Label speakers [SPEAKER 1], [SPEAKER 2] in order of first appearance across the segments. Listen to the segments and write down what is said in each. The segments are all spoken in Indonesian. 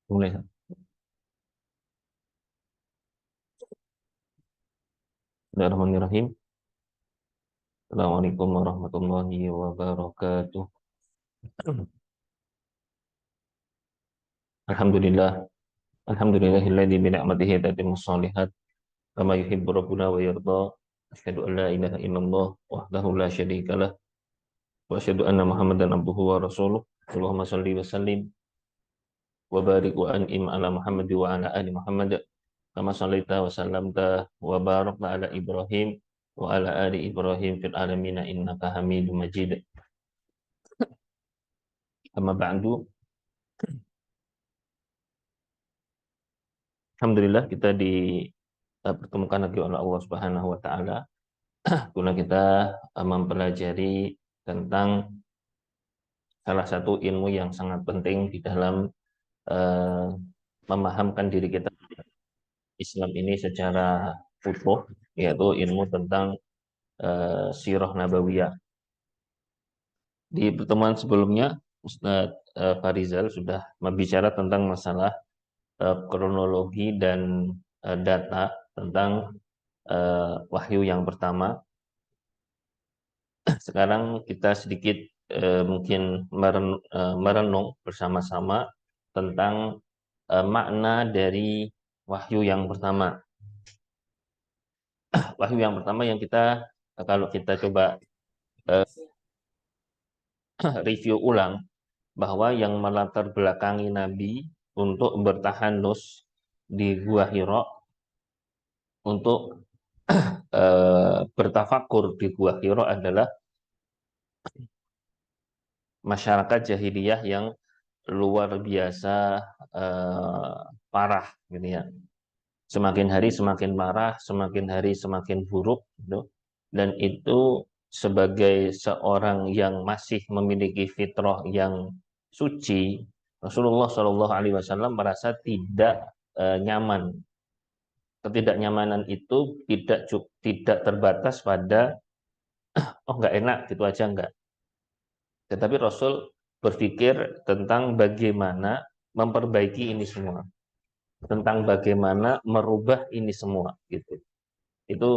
[SPEAKER 1] Mulai. Bismillahirrahmanirrahim. Assalamualaikum warahmatullahi wabarakatuh. Alhamdulillah. Alhamdulillahilladzi bi ni'matihi tatimmus shalihat. Kama yuhibbu rabbuna wa yarda. Asyhadu an la ilaha illallah wahdahu la syarikalah. Wa asyhadu anna Muhammadan abduhu wa rasuluh. Allahumma shalli wa sallim wa barik wa an'im ala Muhammad wa ala ali Muhammad. Kama shallaita wa sallamta wa barakta ala Ibrahim wa ala ali Ibrahim fil alamin innaka Hamidum Majid. Amma ba'du. Alhamdulillah kita dipertemukan lagi oleh Allah Subhanahu wa taala guna kita mempelajari tentang salah satu ilmu yang sangat penting di dalam uh, memahamkan diri kita Islam ini secara utuh, yaitu ilmu tentang sirah nabawiyah. Di pertemuan sebelumnya Ustadz Farizal sudah berbicara tentang masalah kronologi dan data tentang wahyu yang pertama. Sekarang kita sedikit mungkin merenung bersama-sama tentang makna dari wahyu yang pertama. Wahyu yang pertama yang kita kalau kita coba review ulang, bahwa yang melatar belakangi Nabi untuk bertahanus di Gua Hira, untuk bertafakur di Gua Hira adalah masyarakat jahiliyah yang luar biasa parah gitu ya. Semakin hari semakin parah, semakin hari semakin buruk gitu. Dan itu sebagai seorang yang masih memiliki fitrah yang suci, Rasulullah Shallallahu Alaihi Wasallam merasa tidak nyaman. Ketidaknyamanan itu tidak terbatas pada oh nggak enak gitu aja enggak. Tetapi Rasul berpikir tentang bagaimana memperbaiki ini semua, tentang bagaimana merubah ini semua gitu. Itu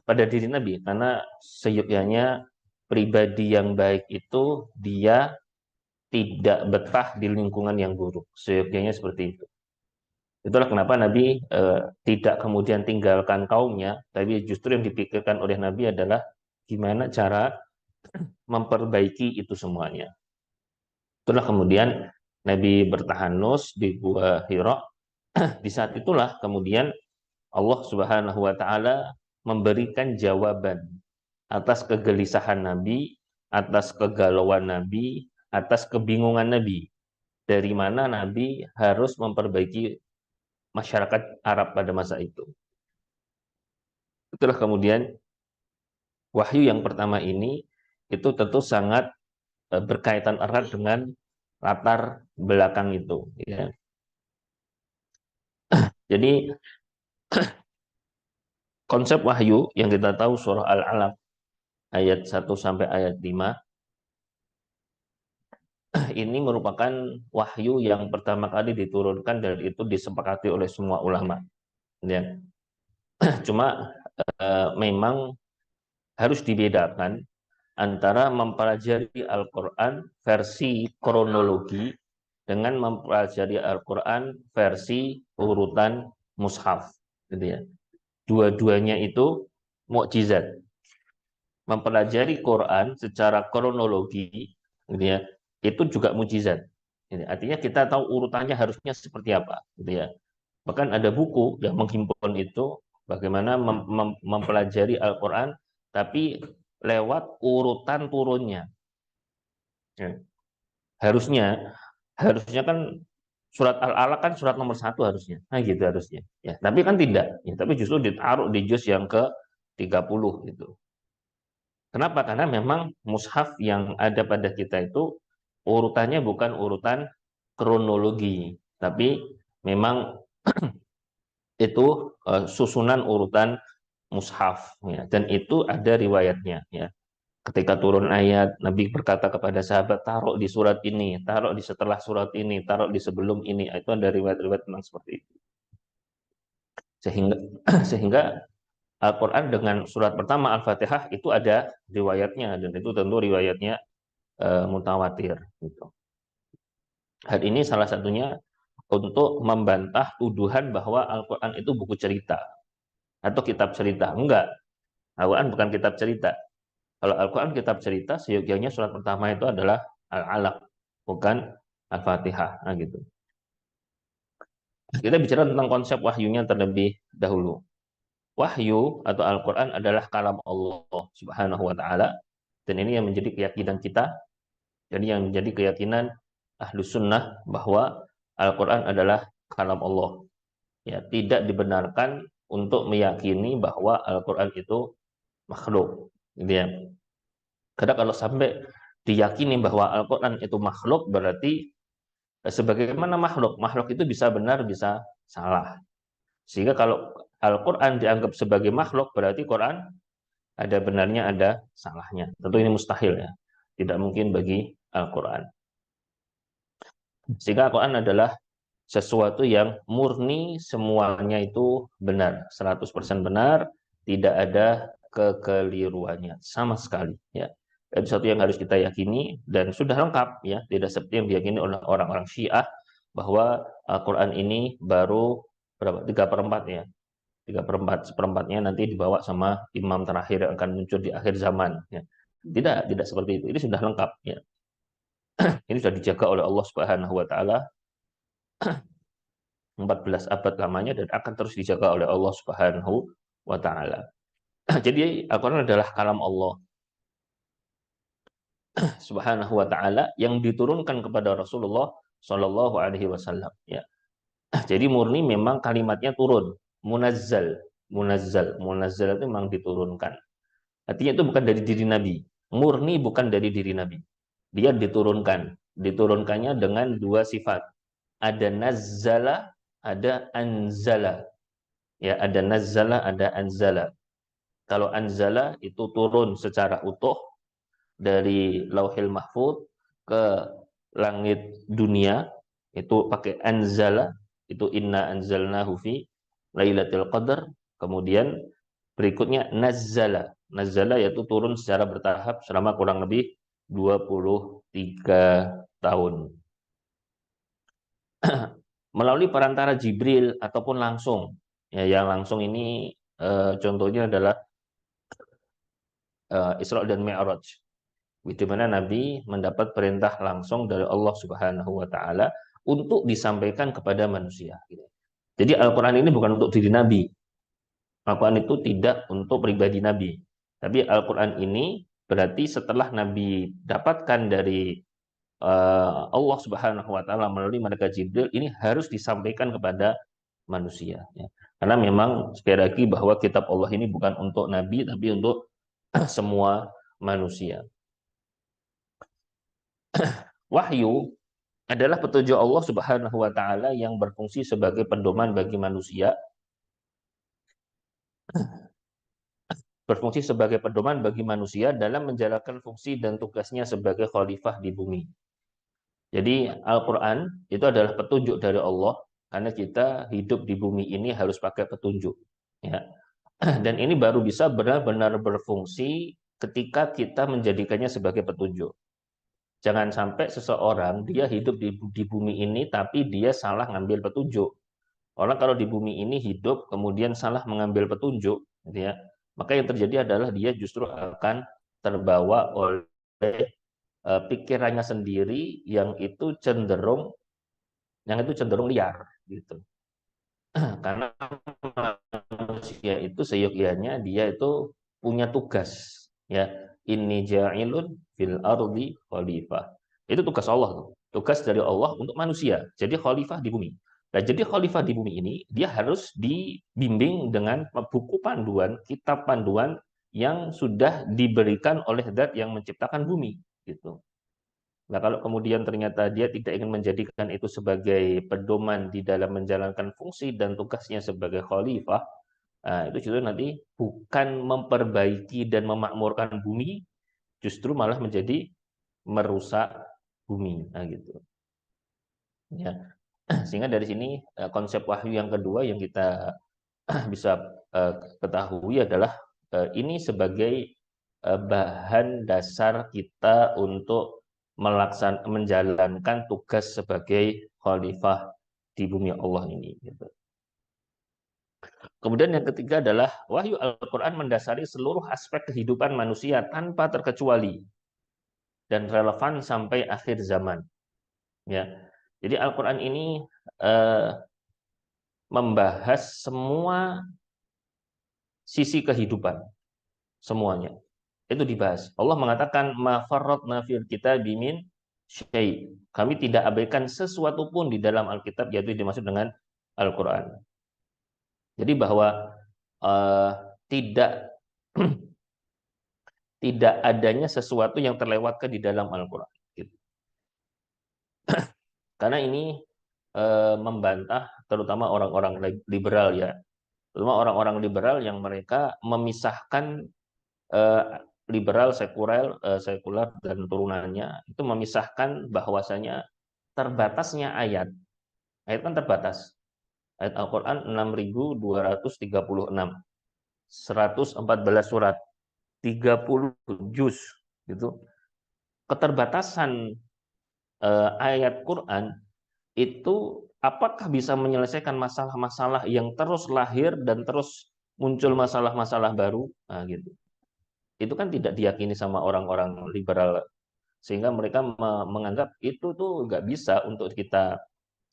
[SPEAKER 1] pada diri Nabi, karena seyogyanya pribadi yang baik itu dia tidak betah di lingkungan yang buruk. Seyogyanya seperti itu. Itulah kenapa Nabi tidak kemudian tinggalkan kaumnya, tapi justru yang dipikirkan oleh Nabi adalah gimana cara memperbaiki itu semuanya. Itulah kemudian Nabi bertahanus di Gua Hira. Di saat itulah kemudian Allah Subhanahu wa taala memberikan jawaban atas kegelisahan Nabi, atas kegalauan Nabi, atas kebingungan Nabi. Dari mana Nabi harus memperbaiki masyarakat Arab pada masa itu. Itulah kemudian wahyu yang pertama ini itu tentu sangat berkaitan erat dengan latar belakang itu. Ya. Jadi konsep wahyu yang kita tahu surah Al-Alaq ayat 1 sampai ayat 5 ini merupakan wahyu yang pertama kali diturunkan dan itu disepakati oleh semua ulama. Ya. Cuma memang harus dibedakan antara mempelajari Al-Quran versi kronologi dengan mempelajari Al-Quran versi urutan mushaf. Gitu ya. Dua-duanya itu mukjizat. Mempelajari Quran secara kronologi, gitu ya, itu juga mukjizat. Artinya kita tahu urutannya harusnya seperti apa, gitu ya. Bahkan ada buku yang menghimpun itu bagaimana mempelajari Al-Quran, tapi lewat urutan turunnya. Ya. Harusnya, harusnya kan surat Al-Alaq kan surat nomor 1 harusnya, nah gitu harusnya. Ya, tapi kan tidak. Ya, tapi justru ditaruh di juz yang ke 30 gitu. Kenapa? Karena memang mushaf yang ada pada kita itu urutannya bukan urutan kronologi, tapi memang itu susunan urutan mushaf ya, dan itu ada riwayatnya ya. Ketika turun ayat, Nabi berkata kepada sahabat, taruh di surat ini, taruh di setelah surat ini, taruh di sebelum ini. Itu ada riwayat-riwayat tentang seperti itu. Sehingga sehingga Al-Quran dengan surat pertama Al-Fatihah itu ada riwayatnya, dan itu tentu riwayatnya mutawatir. Gitu. Hal ini salah satunya untuk membantah tuduhan bahwa Al-Quran itu buku cerita atau kitab cerita. Enggak, Al-Quran bukan kitab cerita. Kalau Al-Quran kitab cerita, seyogyanya surat pertama itu adalah Al-Alaq, bukan Al-Fatihah. Nah, gitu. Kita bicara tentang konsep wahyunya terlebih dahulu. Wahyu atau Al-Quran adalah kalam Allah Subhanahu wa Ta'ala, dan ini yang menjadi keyakinan kita. Jadi yang menjadi keyakinan Ahlus Sunnah bahwa Al-Quran adalah kalam Allah. Ya, tidak dibenarkan untuk meyakini bahwa Al-Quran itu makhluk. Gitu ya. Karena kalau sampai diyakini bahwa Al-Quran itu makhluk, berarti sebagaimana makhluk, makhluk itu bisa benar, bisa salah. Sehingga kalau Al-Quran dianggap sebagai makhluk, berarti Quran ada benarnya, ada salahnya. Tentu ini mustahil ya. Tidak mungkin bagi Al-Quran. Sehingga Al-Quran adalah sesuatu yang murni, semuanya itu benar. 100% benar, tidak ada kekeliruannya sama sekali. Ya. Itu satu yang harus kita yakini dan sudah lengkap ya, tidak seperti yang diyakini oleh orang-orang Syiah bahwa Al-Quran ini baru berapa? 3/4 ya. 3/4, seperempatnya nanti dibawa sama imam terakhir yang akan muncul di akhir zaman ya. Tidak seperti itu. Ini sudah lengkap ya. Ini sudah dijaga oleh Allah Subhanahu wa taala 14 abad lamanya dan akan terus dijaga oleh Allah Subhanahu wa taala. Jadi Al-Qur'an adalah kalam Allah Subhanahu wa taala yang diturunkan kepada Rasulullah Shallallahu alaihi wasallam ya. Jadi murni memang kalimatnya turun, munazzal, munazzal itu memang diturunkan. Artinya itu bukan dari diri Nabi. Murni bukan dari diri Nabi. Dia diturunkan. Diturunkannya dengan dua sifat. Ada nazzala, ada anzala. Ya, ada nazzala, ada anzala. Kalau anzala itu turun secara utuh dari Lauhil Mahfuz ke langit dunia, itu pakai anzala, itu inna anzalnahu fi Lailatul Qadar. Kemudian berikutnya nazzala. Nazzala yaitu turun secara bertahap selama kurang lebih 23 tahun. Melalui perantara Jibril ataupun langsung. Ya, yang langsung ini contohnya adalah Isra dan Mi'raj. Di mana Nabi mendapat perintah langsung dari Allah Subhanahu wa taala untuk disampaikan kepada manusia. Jadi Al-Qur'an ini bukan untuk diri Nabi. Al-Quran itu tidak untuk pribadi Nabi. Tapi Al-Quran ini berarti setelah Nabi dapatkan dari Allah Subhanahu wa taala melalui malaikat Jibril, ini harus disampaikan kepada manusia ya. Karena memang sekali lagi bahwa kitab Allah ini bukan untuk nabi tapi untuk semua manusia. Wahyu adalah petunjuk Allah Subhanahu wa taala yang berfungsi sebagai pedoman bagi manusia, berfungsi sebagai pedoman bagi manusia dalam menjalankan fungsi dan tugasnya sebagai khalifah di bumi. Jadi Al-Quran itu adalah petunjuk dari Allah, karena kita hidup di bumi ini harus pakai petunjuk. Ya. Dan ini baru bisa benar-benar berfungsi ketika kita menjadikannya sebagai petunjuk. Jangan sampai seseorang dia hidup di bumi ini tapi dia salah ngambil petunjuk. Orang kalau di bumi ini hidup kemudian salah mengambil petunjuk, gitu ya, maka yang terjadi adalah dia justru akan terbawa oleh pikirannya sendiri yang itu cenderung liar gitu. Karena manusia itu seyogyanya dia itu punya tugas ya, inni ja'ilun fil ardi khalifah. Itu tugas Allah tuh. Tugas dari Allah untuk manusia. Jadi khalifah di bumi. Nah, jadi khalifah di bumi ini dia harus dibimbing dengan buku panduan, kitab panduan yang sudah diberikan oleh Zat yang menciptakan bumi gitu. Nah, kalau kemudian ternyata dia tidak ingin menjadikan itu sebagai pedoman di dalam menjalankan fungsi dan tugasnya sebagai khalifah, itu justru nanti bukan memperbaiki dan memakmurkan bumi, justru malah menjadi merusak bumi. Nah, gitu. Ya. Sehingga dari sini konsep wahyu yang kedua yang kita bisa ketahui adalah ini sebagai bahan dasar kita untuk menjalankan tugas sebagai khalifah di bumi Allah ini. Gitu. Kemudian yang ketiga adalah wahyu Al-Quran mendasari seluruh aspek kehidupan manusia tanpa terkecuali dan relevan sampai akhir zaman. Ya, jadi Al-Quran ini eh, membahas semua sisi kehidupan, semuanya. Itu dibahas. Allah mengatakan ma farratna fil kitabi min syai'. Kami tidak abaikan sesuatu pun di dalam Alkitab, yaitu dimaksud dengan Al-Qur'an. Jadi bahwa eh, tidak tidak adanya sesuatu yang terlewatkan di dalam Al-Qur'an. Gitu. Karena ini membantah terutama orang-orang liberal ya. Terutama orang-orang liberal yang mereka memisahkan liberal, sekuler dan turunannya itu memisahkan bahwasanya terbatasnya ayat kan terbatas. Ayat Al-Qur'an 6.236, 114 surat, 30 juz gitu. Keterbatasan ayat Quran itu apakah bisa menyelesaikan masalah-masalah yang terus lahir dan terus muncul masalah-masalah baru? Nah, gitu. Itu kan tidak diyakini sama orang-orang liberal, sehingga mereka menganggap itu tuh nggak bisa untuk kita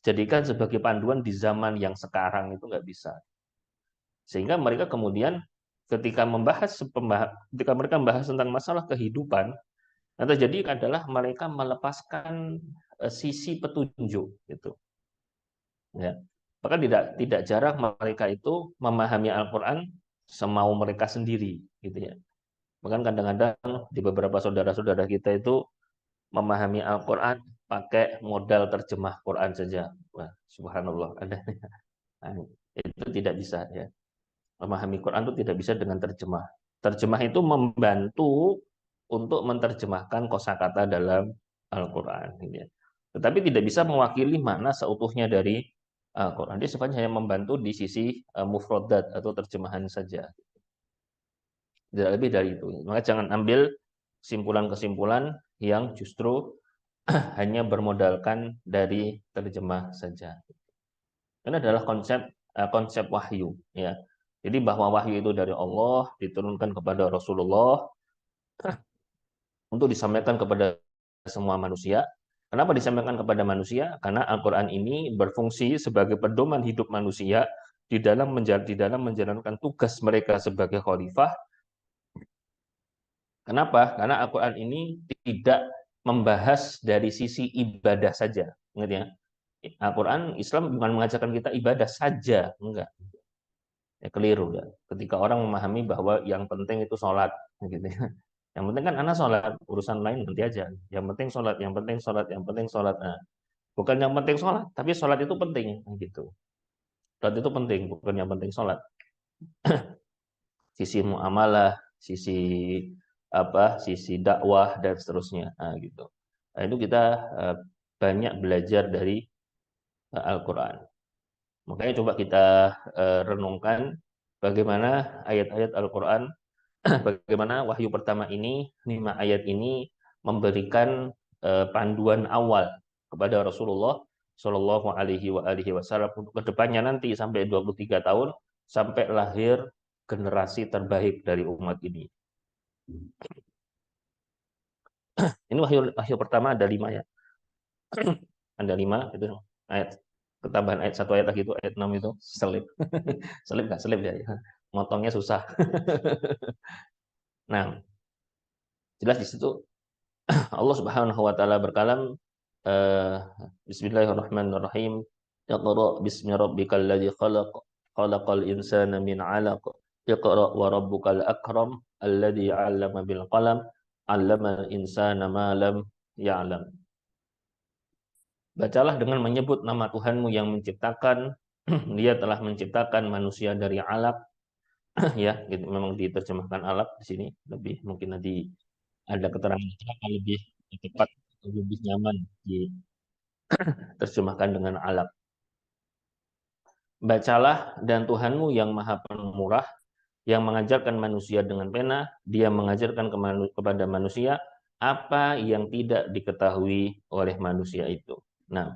[SPEAKER 1] jadikan sebagai panduan di zaman yang sekarang, itu nggak bisa. Sehingga mereka kemudian ketika ketika mereka membahas tentang masalah kehidupan, yang terjadi adalah mereka melepaskan sisi petunjuk gitu. Ya. Bahkan tidak jarang mereka itu memahami Al-Qur'an semau mereka sendiri gitu ya. Bahkan kadang-kadang di beberapa saudara-saudara kita itu memahami Al-Quran pakai modal terjemah Quran saja. Wah, subhanallah. Nah, itu tidak bisa ya. Memahami Quran itu tidak bisa dengan terjemah. Terjemah itu membantu untuk menerjemahkan kosakata dalam Al-Quran. Gitu ya. Tetapi tidak bisa mewakili makna seutuhnya dari Al-Quran. Dia sifatnya hanya membantu di sisi mufrodat atau terjemahan saja. Tidak lebih dari itu. Maka jangan ambil kesimpulan-kesimpulan yang justru hanya bermodalkan dari terjemah saja. Ini adalah konsep wahyu, ya. Jadi bahwa wahyu itu dari Allah diturunkan kepada Rasulullah untuk disampaikan kepada semua manusia. Kenapa disampaikan kepada manusia? Karena Al-Quran ini berfungsi sebagai pedoman hidup manusia di dalam menjalankan tugas mereka sebagai khalifah. Kenapa? Karena Al-Quran ini tidak membahas dari sisi ibadah saja. Ingat ya, Al-Quran Islam bukan mengajarkan kita ibadah saja, enggak. Ya, keliru ya. Ketika orang memahami bahwa yang penting itu sholat, gitu ya. Yang penting kan anak sholat, urusan lain nanti aja. Yang penting sholat, yang penting sholat, yang penting sholat. Nah, bukan yang penting sholat, tapi sholat itu penting, gitu. Sholat itu penting, bukan yang penting sholat. Sisi muamalah, sisi dakwah dan seterusnya. Nah, gitu. Nah, itu kita banyak belajar dari Al-Quran. Makanya coba kita renungkan bagaimana ayat-ayat Al-Quran, bagaimana wahyu pertama ini, 5 ayat ini memberikan panduan awal kepada Rasulullah Shallallahu Alaihi Wasallam untuk kedepannya nanti sampai 23 tahun sampai lahir generasi terbaik dari umat ini. Ini wahyu pertama ada 5 ya. Ada 5 itu ayat, ketambahan ayat 1 ayat lagi itu ayat 6 itu selip. Selip nggak selip ya, motongnya susah. Nah, jelas di situ Allah Subhanahu wa taala berkalam eh, Bismillahirrahmanirrahim. Iqra bismi rabbikal ladzi khalaq, khalaqal insana min 'alaq. Iqra wa rabbukal akram alladzi 'allama bil qalam, 'allamal insana ma lam ya'lam. Bacalah dengan menyebut nama Tuhanmu yang menciptakan. Dia telah menciptakan manusia dari alaq. Ya, gitu, memang diterjemahkan alaq di sini lebih mungkin nanti ada keterangan yang lebih tepat, lebih nyaman diterjemahkan dengan alam. Bacalah dan Tuhanmu yang maha pemurah, yang mengajarkan manusia dengan pena, dia mengajarkan kepada manusia apa yang tidak diketahui oleh manusia itu. Nah,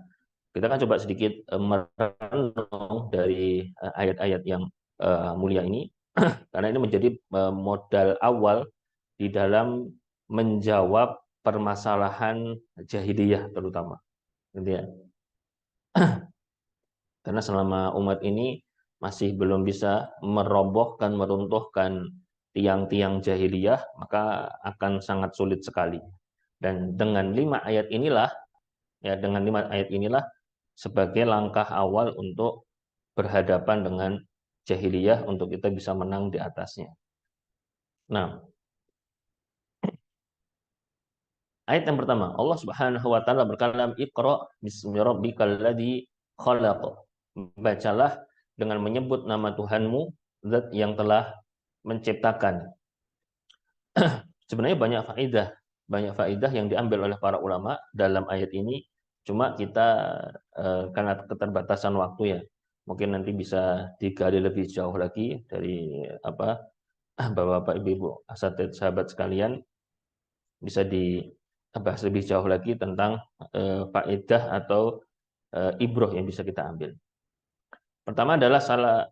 [SPEAKER 1] kita kan coba sedikit merenung dari ayat-ayat yang mulia ini, karena ini menjadi modal awal di dalam menjawab permasalahan jahiliyah terutama, gitu ya. Karena selama umat ini masih belum bisa merobohkan, meruntuhkan tiang-tiang jahiliyah, maka akan sangat sulit sekali. Dan dengan 5 ayat inilah, ya dengan 5 ayat inilah sebagai langkah awal untuk berhadapan dengan jahiliyah untuk kita bisa menang di atasnya. Nah, ayat yang pertama, Allah Subhanahu wa taala berkalam, Iqra bismi rabbikal ladzi khalaq. Bacalah dengan menyebut nama Tuhanmu, zat yang telah menciptakan. Sebenarnya banyak faedah yang diambil oleh para ulama dalam ayat ini. Cuma kita karena keterbatasan waktu ya, mungkin nanti bisa digali lebih jauh lagi dari Bapak-bapak, Ibu-ibu, asatidz sahabat sekalian, bisa dibahas lebih jauh lagi tentang faedah atau ibroh yang bisa kita ambil. Pertama adalah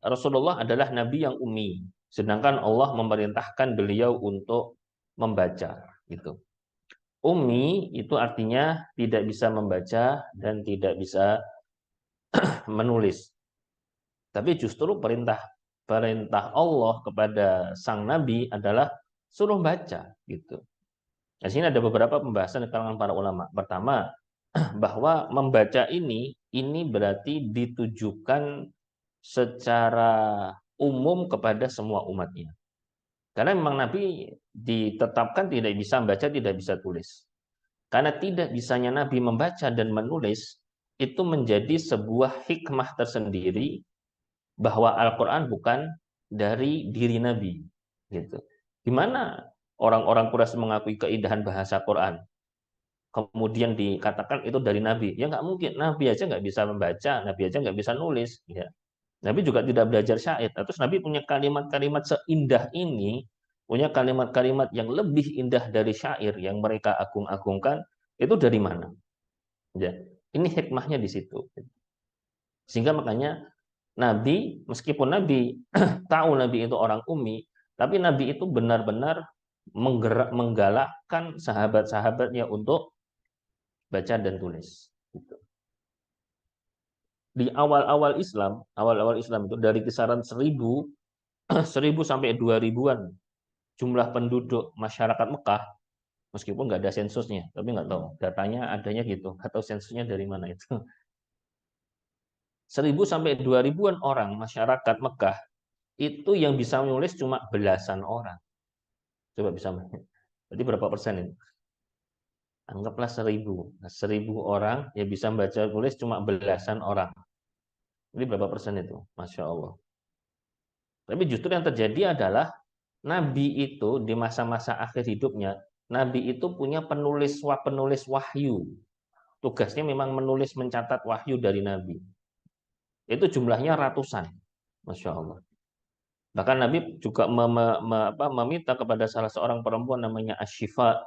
[SPEAKER 1] Rasulullah adalah nabi yang ummi, sedangkan Allah memerintahkan beliau untuk membaca gitu. Ummi itu artinya tidak bisa membaca dan tidak bisa menulis. Tapi justru perintah Allah kepada sang nabi adalah suruh baca gitu. Di sini ada beberapa pembahasan di kalangan para ulama. Pertama, bahwa membaca ini berarti ditujukan secara umum kepada semua umatnya. Karena memang Nabi ditetapkan tidak bisa membaca, tidak bisa tulis. Karena tidak bisanya Nabi membaca dan menulis, itu menjadi sebuah hikmah tersendiri bahwa Al-Quran bukan dari diri Nabi. Gitu. Gimana orang-orang Quraisy mengakui keindahan bahasa Quran, kemudian dikatakan itu dari Nabi? Ya nggak mungkin. Nabi aja nggak bisa membaca, Nabi aja nggak bisa nulis. Ya. Nabi juga tidak belajar syair. Terus Nabi punya kalimat-kalimat seindah ini, punya kalimat-kalimat yang lebih indah dari syair yang mereka agung-agungkan, itu dari mana? Ya. Ini hikmahnya di situ. Sehingga makanya Nabi, meskipun Nabi tahu Nabi itu orang ummi, tapi Nabi itu benar-benar menggalakkan sahabat-sahabatnya untuk baca dan tulis. Gitu. Di awal-awal Islam itu dari kisaran 1000 sampai 2000-an jumlah penduduk masyarakat Mekah, meskipun nggak ada sensusnya, tapi nggak tahu datanya adanya gitu, atau sensusnya dari mana itu. 1000 sampai 2000-an orang masyarakat Mekah itu yang bisa menulis cuma belasan orang. Coba bisa, berarti berapa persen itu? Anggaplah 1000. Nah, 1000 orang yang bisa membaca tulis cuma belasan orang. Ini berapa persen itu? Masya Allah. Tapi justru yang terjadi adalah Nabi itu di masa-masa akhir hidupnya, Nabi itu punya penulis wahyu. Tugasnya memang menulis, mencatat wahyu dari Nabi. Itu jumlahnya ratusan. Masya Allah. Bahkan Nabi juga meminta kepada salah seorang perempuan namanya Ashifa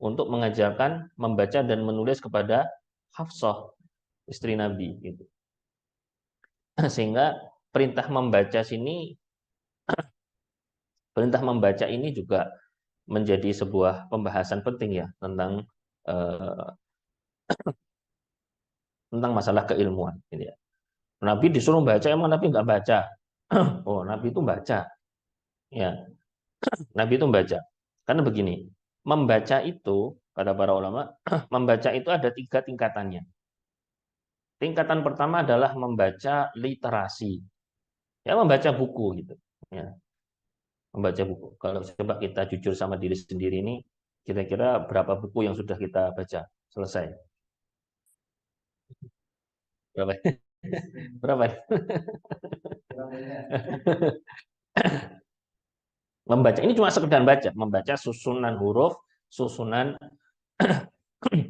[SPEAKER 1] untuk mengajarkan membaca dan menulis kepada Hafsah, istri Nabi. Gitu. Sehingga perintah membaca ini juga menjadi sebuah pembahasan penting ya eh, tentang masalah keilmuan. Gitu ya. Nabi disuruh baca, emang Nabi nggak baca? Oh, Nabi itu baca. Ya, Nabi itu membaca. Karena begini, membaca itu, kata para ulama, membaca itu ada 3 tingkatannya. Tingkatan pertama adalah membaca literasi. Ya, membaca buku gitu. Ya, membaca buku. Kalau coba kita jujur sama diri sendiri ini, kira-kira berapa buku yang sudah kita baca? Selesai. Berapa? Berapa? Membaca ini cuma sekedar baca, membaca susunan huruf, susunan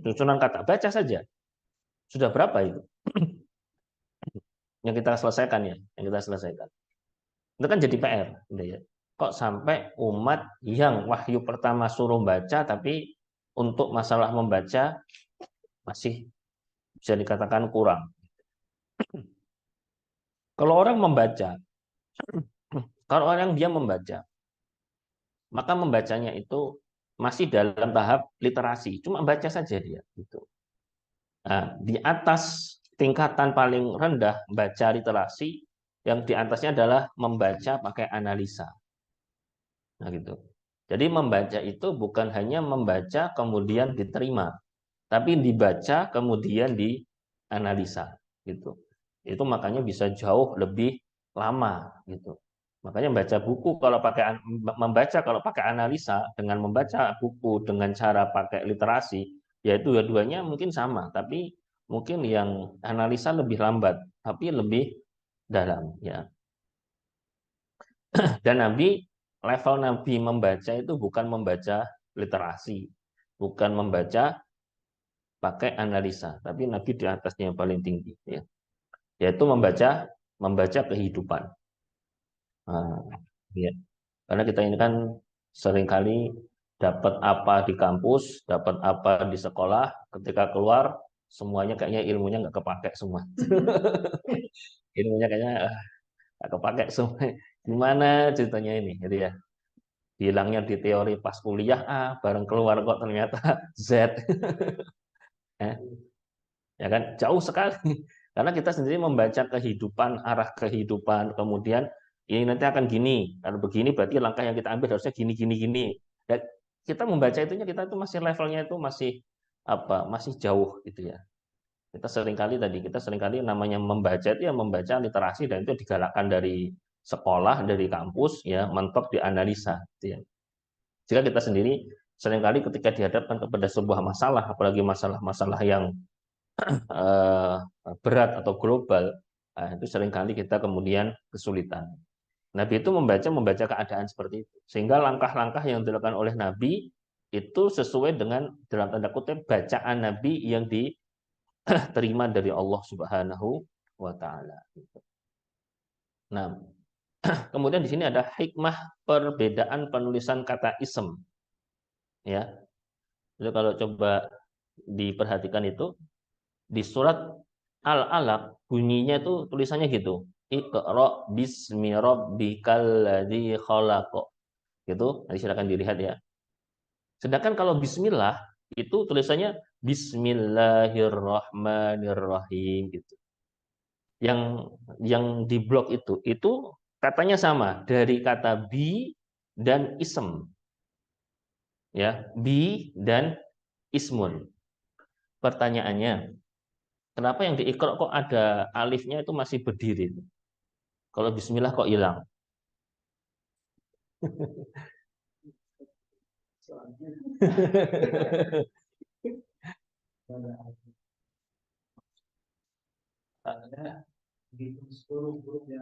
[SPEAKER 1] susunan kata. Baca saja. Sudah berapa itu? Yang kita selesaikan ya, yang kita selesaikan. Itu kan jadi PR, gitu ya. Kok sampai umat yang wahyu pertama suruh baca, tapi untuk masalah membaca masih bisa dikatakan kurang. Kalau orang membaca, kalau orang dia membaca, maka membacanya itu masih dalam tahap literasi, cuma baca saja dia. Gitu. Nah, di atas tingkatan paling rendah baca literasi, yang di atasnya adalah membaca pakai analisa. Nah, gitu. Jadi membaca itu bukan hanya membaca kemudian diterima, tapi dibaca kemudian dianalisa, gitu. Itu makanya bisa jauh lebih lama, gitu. Makanya baca buku kalau pakai membaca kalau pakai analisa dengan membaca buku dengan cara pakai literasi, ya dua-duanya mungkin sama, tapi mungkin yang analisa lebih lambat, tapi lebih dalam, ya. Dan level Nabi membaca itu bukan membaca literasi, bukan membaca pakai analisa, tapi Nabi di atasnya yang paling tinggi, ya. Yaitu membaca kehidupan. Nah, ya. Karena kita ini kan seringkali dapat apa di kampus, dapat apa di sekolah, ketika keluar semuanya kayaknya ilmunya nggak kepake semua. Ilmunya kayaknya nggak kepake semua. Gimana ceritanya ini, gitu ya? Bilangnya di teori pas kuliah A, bareng keluar kok ternyata Z. Eh, ya kan jauh sekali. Karena kita sendiri membaca kehidupan, arah kehidupan, kemudian ini nanti akan gini, kalau begini berarti langkah yang kita ambil harusnya gini gini gini. Dan kita membaca itunya kita itu masih levelnya itu masih apa? Masih jauh gitu ya. Kita seringkali namanya membaca itu ya membaca literasi dan itu digalakkan dari sekolah, dari kampus ya, mentok dianalisa gitu ya. Jika kita sendiri seringkali ketika dihadapkan kepada sebuah masalah, apalagi masalah-masalah yang eh, berat atau global, itu seringkali kita kemudian kesulitan. Nabi itu membaca keadaan seperti itu, sehingga langkah-langkah yang dilakukan oleh Nabi itu sesuai dengan dalam tanda kutip bacaan Nabi yang diterima dari Allah Subhanahu wa taala. Nah, kemudian di sini ada hikmah perbedaan penulisan kata ism, ya. Jadi kalau coba diperhatikan itu di surat Al-Alaq bunyinya itu tulisannya gitu. Iqra bismi rabbikal ladzi khalaq. Gitu, nanti silakan dilihat ya. Sedangkan kalau bismillah itu tulisannya bismillahirrahmanirrahim gitu. Yang di blok itu katanya sama dari kata bi dan ism. Ya, bi dan ismun. Pertanyaannya, kenapa yang di Iqra kok ada alifnya itu masih berdiri? Kalau bismillah kok hilang?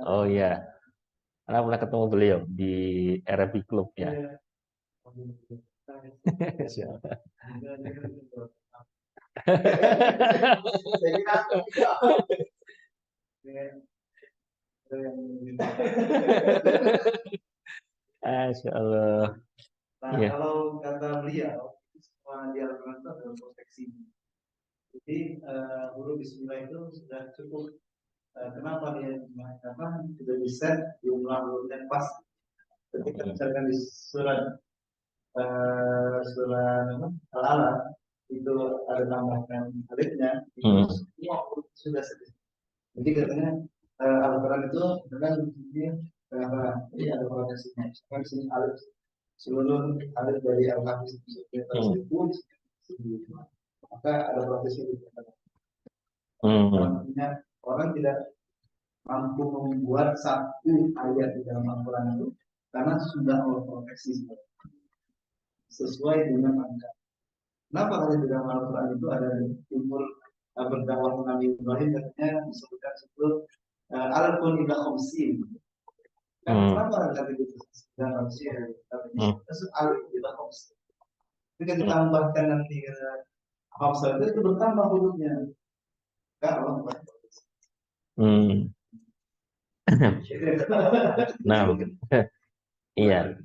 [SPEAKER 1] Oh iya, karena pernah ketemu beliau di Arabic Club ya. Siapa? Masya Allah.
[SPEAKER 2] Nah,
[SPEAKER 1] Ya.
[SPEAKER 2] kalau kata beliau, semua dilakukan itu adalah proteksi. Jadi huruf Bismillah itu sudah cukup. Kenapa dia? Karena sudah bisa jumlah hurufnya pas. Ketika misalkan di surat Al-Alaq itu ada tambahkan alifnya, itu semua huruf sudah sedikit. Jadi katanya Al-Quran itu dengan ini kenapa? Jadi ada proteksinya. Misalkan sini alif seluruh alif dari Al-Hafiz itu maka ada proteksi di artinya orang tidak mampu membuat satu ayat di dalam Al-Quran itu karena sudah Allah proteksi sesuai dengan angka. Kenapa kalau di dalam Al-Quran itu ada timbul berdakwah Nabi Ibrahim katanya disebutkan itu al-kun ila khamsin. Kenapa ada itu dan khamsin? Tapi alif ila khamsin. Ketika ditambahkan nanti hafsah itu bertambah hurufnya. Kalau
[SPEAKER 1] Nah, iya,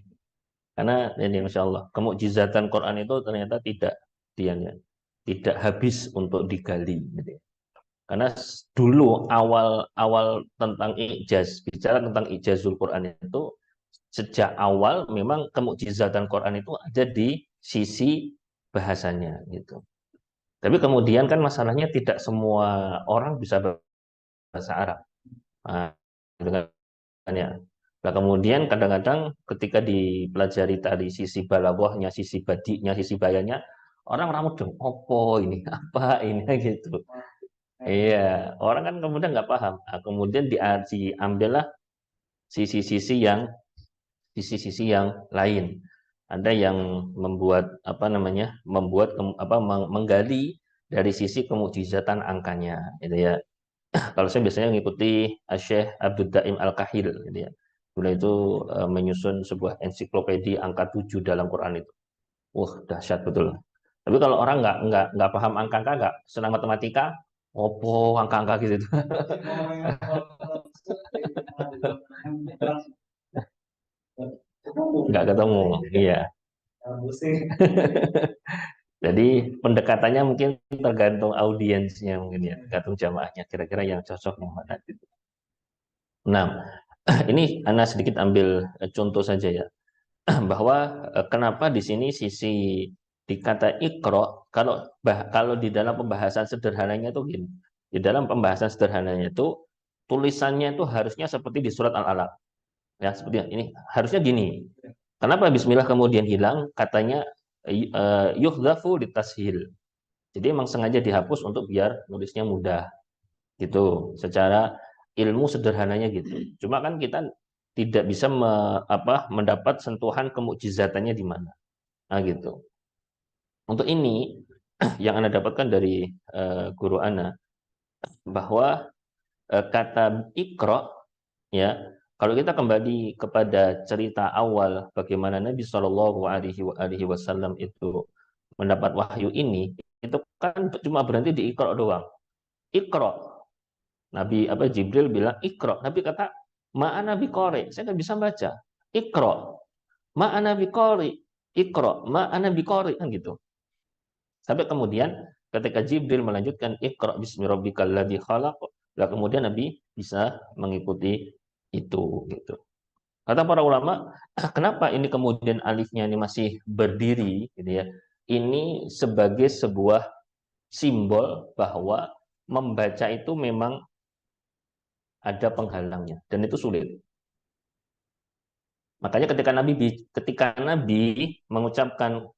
[SPEAKER 1] karena ini Masya Allah, kemukjizatan Quran itu ternyata tidak habis untuk digali. Gitu. Karena dulu awal tentang ijaz, bicara tentang ijazul Quran itu, sejak awal memang kemukjizatan Quran itu ada di sisi bahasanya gitu. Tapi kemudian kan masalahnya tidak semua orang bisa bahasa Arab. Nah, dengan ya. Nah, kemudian kadang-kadang ketika dipelajari tadi sisi balaghahnya, sisi badinya, sisi bayannya, orang ramu dong, opo ini, apa ini gitu. Iya, orang kan kemudian nggak paham. Nah, kemudian diambillah sisi-sisi yang lain. Ada yang membuat apa namanya, menggali dari sisi kemukjizatan angkanya, gitu ya. Kalau saya biasanya mengikuti Syekh Abdul Daim Al-Kahil, gitu ya. Beliau itu menyusun sebuah ensiklopedia angka 7 dalam Quran itu. Dahsyat betul. Tapi kalau orang nggak paham angka-angka, nggak senang matematika, opo angka-angka gitu. Nggak ketemu, iya. Jadi pendekatannya mungkin tergantung audiensnya mungkin ya, tergantung jamaahnya kira-kira yang cocok yang mana gitu. Nah, ini Anda sedikit ambil contoh saja ya, bahwa kenapa di sini sisi di kata ikro, kalau di dalam pembahasan sederhananya itu gini, di dalam pembahasan sederhananya itu tulisannya itu harusnya seperti di surat Al-Alaq, ya seperti ini, harusnya gini. Kenapa Bismillah kemudian hilang? Katanya yuhdhafu litashil. Jadi emang sengaja dihapus untuk biar nulisnya mudah gitu. Secara ilmu sederhananya gitu. Cuma kan kita tidak bisa mendapat sentuhan kemukjizatannya di mana. Nah gitu. Untuk ini yang Anda dapatkan dari guru Ana, bahwa kata ikro, ya, kalau kita kembali kepada cerita awal bagaimana Nabi Shallallahu Alaihi Wasallam itu mendapat wahyu ini, itu kan cuma berhenti di ikro doang. Ikro, Nabi Jibril bilang ikro, Nabi kata ma'ana biqori, saya nggak bisa baca. Ikro, ma'ana biqori, ikro, ma'ana biqori, kan gitu. Sampai kemudian ketika Jibril melanjutkan ikra bismi rabbikal ladzi khalaq, lah kemudian Nabi bisa mengikuti itu gitu. Kata para ulama, kenapa ini kemudian alifnya ini masih berdiri gitu ya? Ini sebagai sebuah simbol bahwa membaca itu memang ada penghalangnya dan itu sulit. Makanya ketika Nabi mengucapkan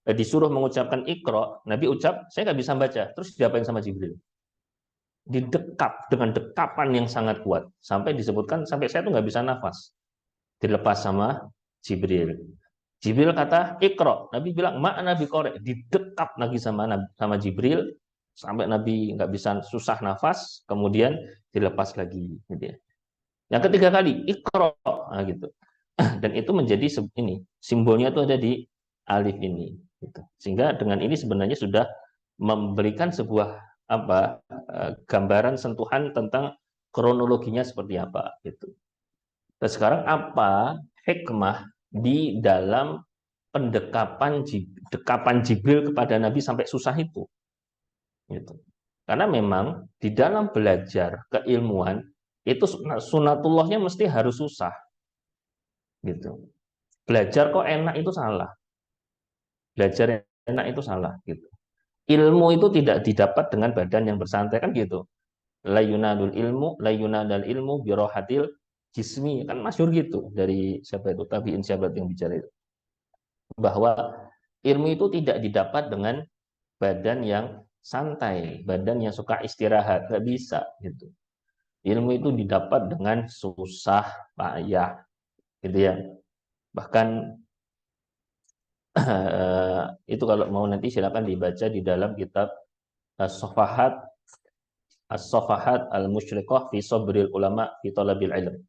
[SPEAKER 1] disuruh mengucapkan ikro, Nabi ucap, saya nggak bisa baca. Terus diapain sama Jibril? Didekap dengan dekapan yang sangat kuat. Sampai disebutkan, sampai saya tuh nggak bisa nafas. Dilepas sama Jibril. Jibril kata, ikro. Nabi bilang, Nabi korek. Didekap lagi sama Jibril. Sampai Nabi nggak bisa susah nafas. Kemudian dilepas lagi. Gitu ya. Yang ketiga kali, ikro. Nah, gitu. Dan itu menjadi ini. Simbolnya itu ada di alif ini. Gitu. Sehingga dengan ini sebenarnya sudah memberikan sebuah gambaran sentuhan tentang kronologinya seperti apa gitu. Dan sekarang apa hikmah di dalam dekapan Jibril kepada Nabi sampai susah itu gitu. Karena memang di dalam belajar keilmuan itu sunatullahnya mesti harus susah gitu. Belajar kok enak itu salah. Belajar enak itu salah gitu. Ilmu itu tidak didapat dengan badan yang bersantai kan gitu. La yunadul ilmu birohatil jismi, kan masyhur gitu dari siapa itu tabiin sahabat yang bicara itu, bahwa ilmu itu tidak didapat dengan badan yang santai, badan yang suka istirahat, nggak bisa gitu. Ilmu itu didapat dengan susah payah gitu ya. Bahkan itu kalau mau nanti silakan dibaca di dalam kitab As-Safahat As-Safahat Al-Musyriqah fi Sabril Ulama fi Talabil Ilm.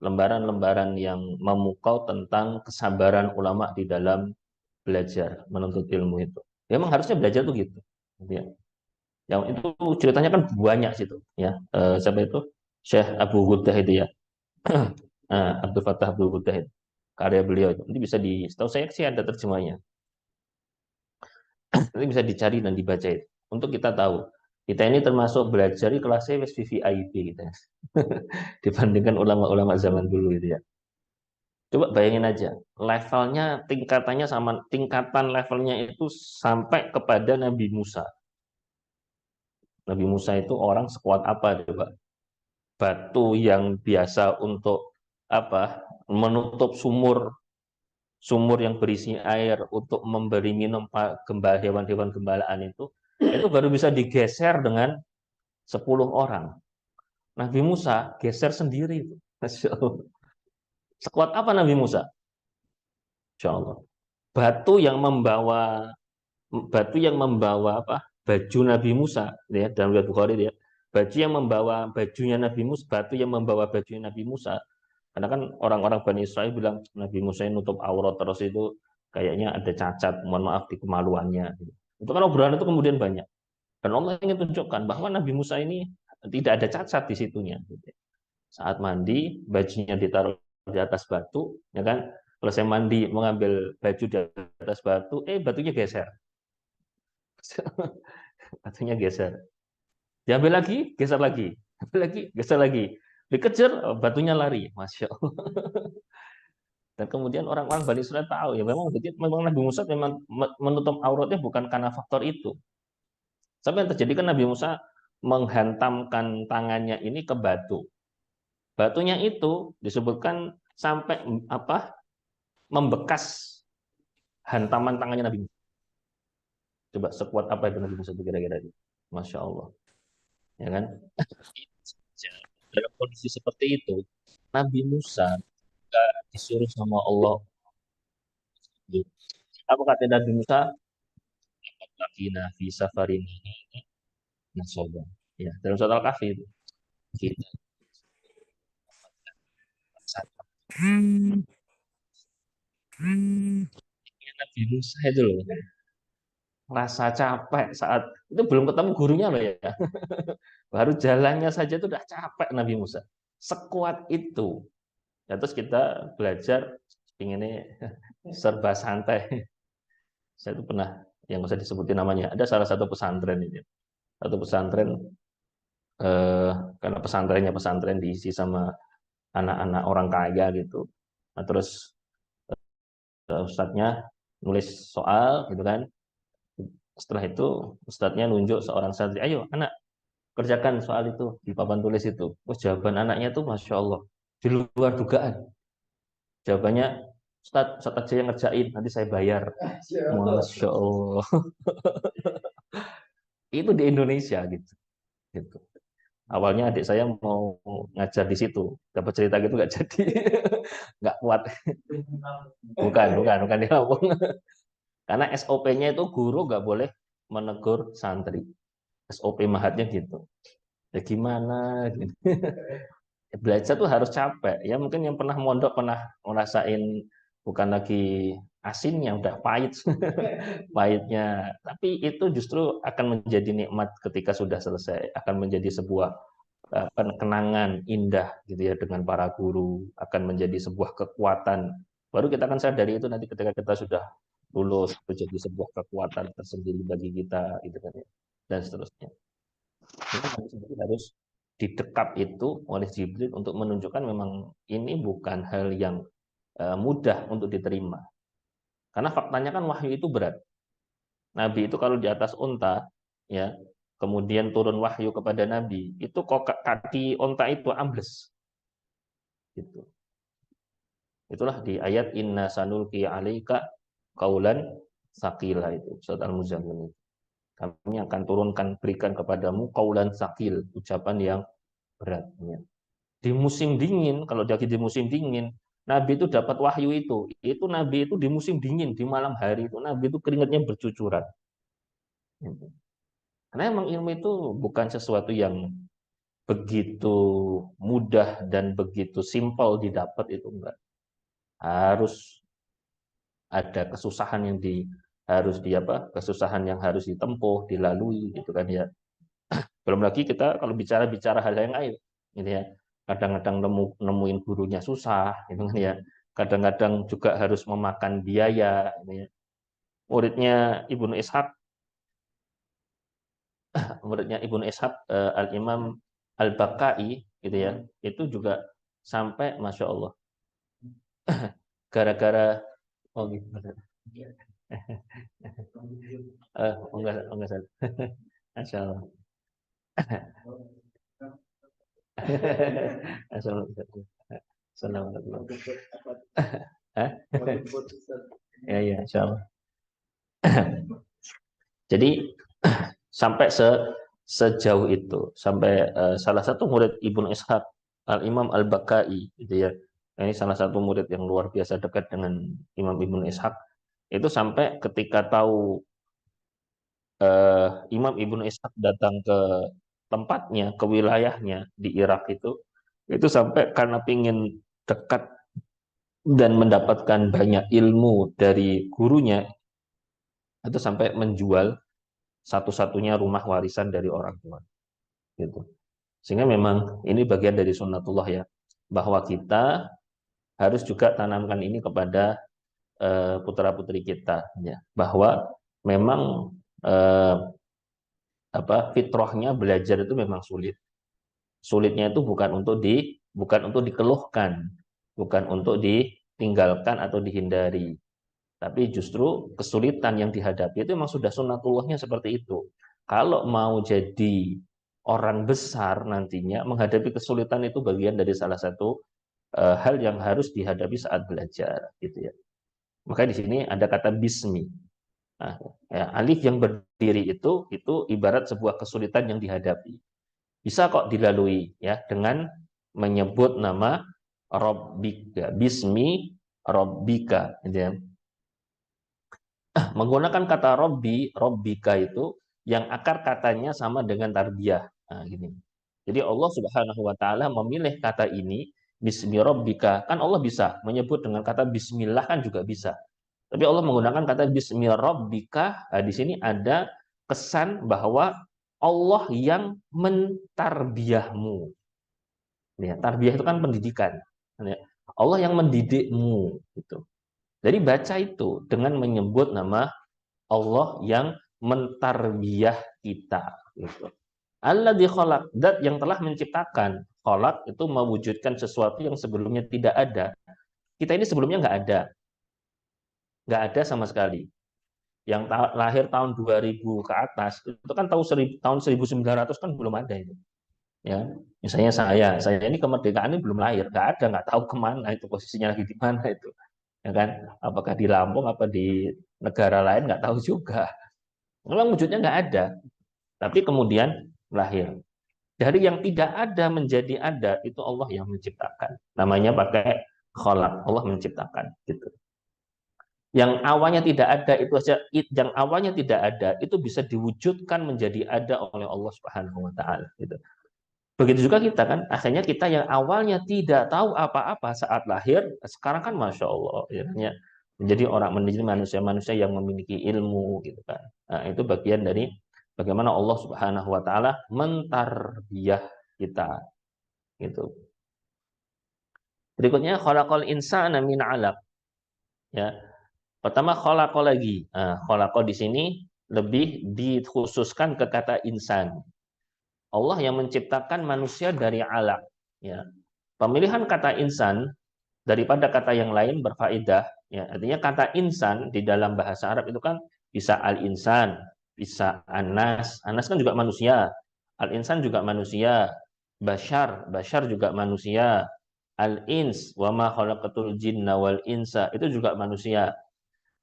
[SPEAKER 1] Lembaran-lembaran yang memukau tentang kesabaran ulama di dalam belajar menuntut ilmu itu. Ya, memang harusnya belajar tuh gitu. Gitu ya. Yang itu ceritanya kan banyak situ ya. Siapa itu? Syekh Abu Ghuddah itu ya. Abdul Fattah Abdul Ghuddah itu. Karya beliau itu. Nanti bisa di, setahu saya sih ada terjemahnya. Nanti bisa dicari dan dibaca itu. Untuk kita tahu. Kita ini termasuk belajar di kelasnya wis VVIP gitu ya. Dibandingkan ulama-ulama zaman dulu itu ya. Coba bayangin aja, levelnya, tingkatannya sama, tingkatan levelnya itu sampai kepada Nabi Musa. Nabi Musa itu orang sekuat apa coba? Batu yang biasa untuk apa? Menutup sumur, sumur yang berisi air untuk memberi minum hewan-hewan gembalaan itu baru bisa digeser dengan 10 orang. Nabi Musa geser sendiri. Masya Allah. Sekuat apa Nabi Musa? Insya Allah. Batu yang membawa batu yang membawa apa? Baju Nabi Musa ya, dalam riwayat Bukhari ya. Baju yang membawa bajunya Nabi Musa, batu yang membawa bajunya Nabi Musa. Karena kan orang-orang Bani Israel bilang Nabi Musa yang nutup aurat terus itu kayaknya ada cacat, mohon maaf di kemaluannya. Itu kan obrolan itu kemudian banyak. Dan Allah ingin tunjukkan bahwa Nabi Musa ini tidak ada cacat di situnya. Saat mandi, bajunya ditaruh di atas batu, ya kan? Selesai mandi, mengambil baju di atas batu, batunya geser. Batunya geser. Diambil lagi, geser lagi. Ambil lagi, geser lagi. Dikejar, batunya lari. Masya Allah. Dan kemudian orang-orang Bani Israel tahu ya memang Nabi Musa memang menutup auratnya bukan karena faktor itu. Sampai yang terjadi kan Nabi Musa menghantamkan tangannya ini ke batu. Batunya itu disebutkan sampai apa? Membekas hantaman tangannya Nabi Musa. Coba sekuat apa itu Nabi Musa itu kira-kira itu? Masya Allah. Ya kan? Dalam kondisi seperti itu, Nabi Musa disuruh sama Allah. Apa kata Nabi Musa? Lakina fi safarin nasoba. Ya, dalam surat Al-Kahfi itu. Kita Nabi Musa itu loh. Rasa capek saat itu belum ketemu gurunya loh ya. Baru jalannya saja itu udah capek Nabi Musa. Sekuat itu. Ya, terus kita belajar inginnya serba santai. Saya itu pernah yang usah disebutin namanya. Ada salah satu pesantren ini. Satu pesantren karena pesantrennya pesantren diisi sama anak-anak orang kaya gitu. Nah, terus ustadznya nulis soal gitu kan. Setelah itu ustadznya nunjuk seorang santri, ayo anak kerjakan soal itu di papan tulis itu. Oh, jawaban anaknya tuh masya Allah di luar dugaan. Jawabannya Ustadz aja yang ngerjain, nanti saya bayar. Masya Allah. Itu di Indonesia gitu. Gitu. Awalnya adik saya mau ngajar di situ, dapat cerita gitu nggak jadi, nggak kuat. Bukan di Lampung. Karena SOP-nya itu guru nggak boleh menegur santri. SOP mahatnya gitu. Ya gimana? Gitu. Belajar tuh harus capek. Ya mungkin yang pernah mondok pernah ngerasain bukan lagi asinnya udah pahit, pahitnya. Tapi itu justru akan menjadi nikmat ketika sudah selesai. Akan menjadi sebuah kenangan indah gitu ya dengan para guru, akan menjadi sebuah kekuatan. Baru kita akan sadari itu nanti ketika kita sudah lulus menjadi sebuah kekuatan tersendiri bagi kita gitu kan ya. Dan seterusnya. Ini harus didekap itu oleh Jibril untuk menunjukkan memang ini bukan hal yang mudah untuk diterima. Karena faktanya kan wahyu itu berat. Nabi itu kalau di atas unta, ya, kemudian turun wahyu kepada Nabi, itu kok kaki unta itu ambles. Gitu. Itulah di ayat Inna sanulqi alaika qaulan sakila itu, surat Al-Muzammil. Kami akan turunkan berikan kepadamu qaulan sakil, ucapan yang berat. Ya. Di musim dingin, kalau lagi di musim dingin, Nabi itu dapat wahyu itu. Itu Nabi itu di musim dingin, di malam hari itu Nabi itu keringatnya bercucuran. Karena emang ilmu itu bukan sesuatu yang begitu mudah dan begitu simpel didapat itu enggak. Harus ada kesusahan yang kesusahan yang harus ditempuh, dilalui gitu kan ya. Belum lagi kita kalau bicara hal yang lain gitu ya. Kadang-kadang nemuin gurunya susah gitu kan ya. Kadang-kadang juga harus memakan biaya gitu ya. Muridnya Ibnu Ishaq Al-Imam Al-Baqai gitu ya. Itu juga sampai Masya Allah gara-gara gitu. Enggak salah. Masya Allah. Assalamualaikum. Assalamualaikum. Hah? Ya, ya, insya Allah. Jadi sampai sejauh itu, sampai salah satu murid Ibnu Ishaq Al-Imam Al-Baqai gitu ya. Ini salah satu murid yang luar biasa dekat dengan Imam Ibnu Ishaq. Itu sampai ketika tahu Imam Ibnu Ishaq datang ke tempatnya, ke wilayahnya di Irak itu sampai karena pingin dekat dan mendapatkan banyak ilmu dari gurunya, itu sampai menjual satu-satunya rumah warisan dari orang tua. Gitu. Sehingga memang ini bagian dari sunnatullah ya, bahwa kita harus juga tanamkan ini kepada putra-putri kita, ya, bahwa memang fitrahnya belajar itu memang sulit. Sulitnya itu bukan untuk dikeluhkan, bukan untuk ditinggalkan atau dihindari, tapi justru kesulitan yang dihadapi itu memang sudah sunnatullahnya seperti itu. Kalau mau jadi orang besar nantinya, menghadapi kesulitan itu bagian dari salah satu hal yang harus dihadapi saat belajar, gitu ya. Maka di sini ada kata bismi. Nah, ya, alif yang berdiri itu ibarat sebuah kesulitan yang dihadapi. Bisa kok dilalui ya dengan menyebut nama Rabbika, bismi Rabbika, gitu ya. Menggunakan kata Robbi, Robbika itu yang akar katanya sama dengan tarbiyah. Nah, gini. Jadi Allah Subhanahu wa taala memilih kata ini Bismi Rabbika. Kan Allah bisa menyebut dengan kata bismillah kan juga bisa. Tapi Allah menggunakan kata Bismi Rabbika. Nah, di sini ada kesan bahwa Allah yang mentarbiyahmu. Ya, tarbiyah itu kan pendidikan. Ya, Allah yang mendidikmu gitu. Jadi baca itu dengan menyebut nama Allah yang mentarbiyah kita gitu. Alladzi khalaq, zat yang telah menciptakan. Khalaq itu mewujudkan sesuatu yang sebelumnya tidak ada. Kita ini sebelumnya nggak ada sama sekali. Yang lahir tahun 2000 ke atas itu kan tahun 1900 kan belum ada itu. Ya, misalnya saya ini kemerdekaan ini belum lahir, nggak tahu kemana itu posisinya lagi di mana itu, ya kan? Apakah di Lampung apa di negara lain nggak tahu juga. Memang wujudnya nggak ada, tapi kemudian lahir. Dari yang tidak ada menjadi ada, itu Allah yang menciptakan. Namanya pakai kholak, Allah menciptakan. Gitu. Yang awalnya tidak ada, yang awalnya tidak ada, itu bisa diwujudkan menjadi ada oleh Allah Subhanahu wa Ta'ala. Gitu. Begitu juga kita kan, akhirnya kita yang awalnya tidak tahu apa-apa saat lahir, sekarang kan Masya Allah, ya, menjadi manusia-manusia yang memiliki ilmu, gitu kan. Nah, itu bagian dari bagaimana Allah Subhanahu Wa Taala mentarbiyah kita, gitu. Berikutnya khalaqal insana min 'alaq. Ya, pertama khalaqal lagi. Nah, khalaqal di sini lebih dikhususkan ke kata insan. Allah yang menciptakan manusia dari alaq. Ya. Pemilihan kata insan daripada kata yang lain berfaedah. Ya. Artinya kata insan di dalam bahasa Arab itu kan bisa al-insan, bisa anas. Anas kan juga manusia. Al-insan juga manusia. Bashar juga manusia. Al-ins, wa ma khalaqatul jinna wal insa, itu juga manusia.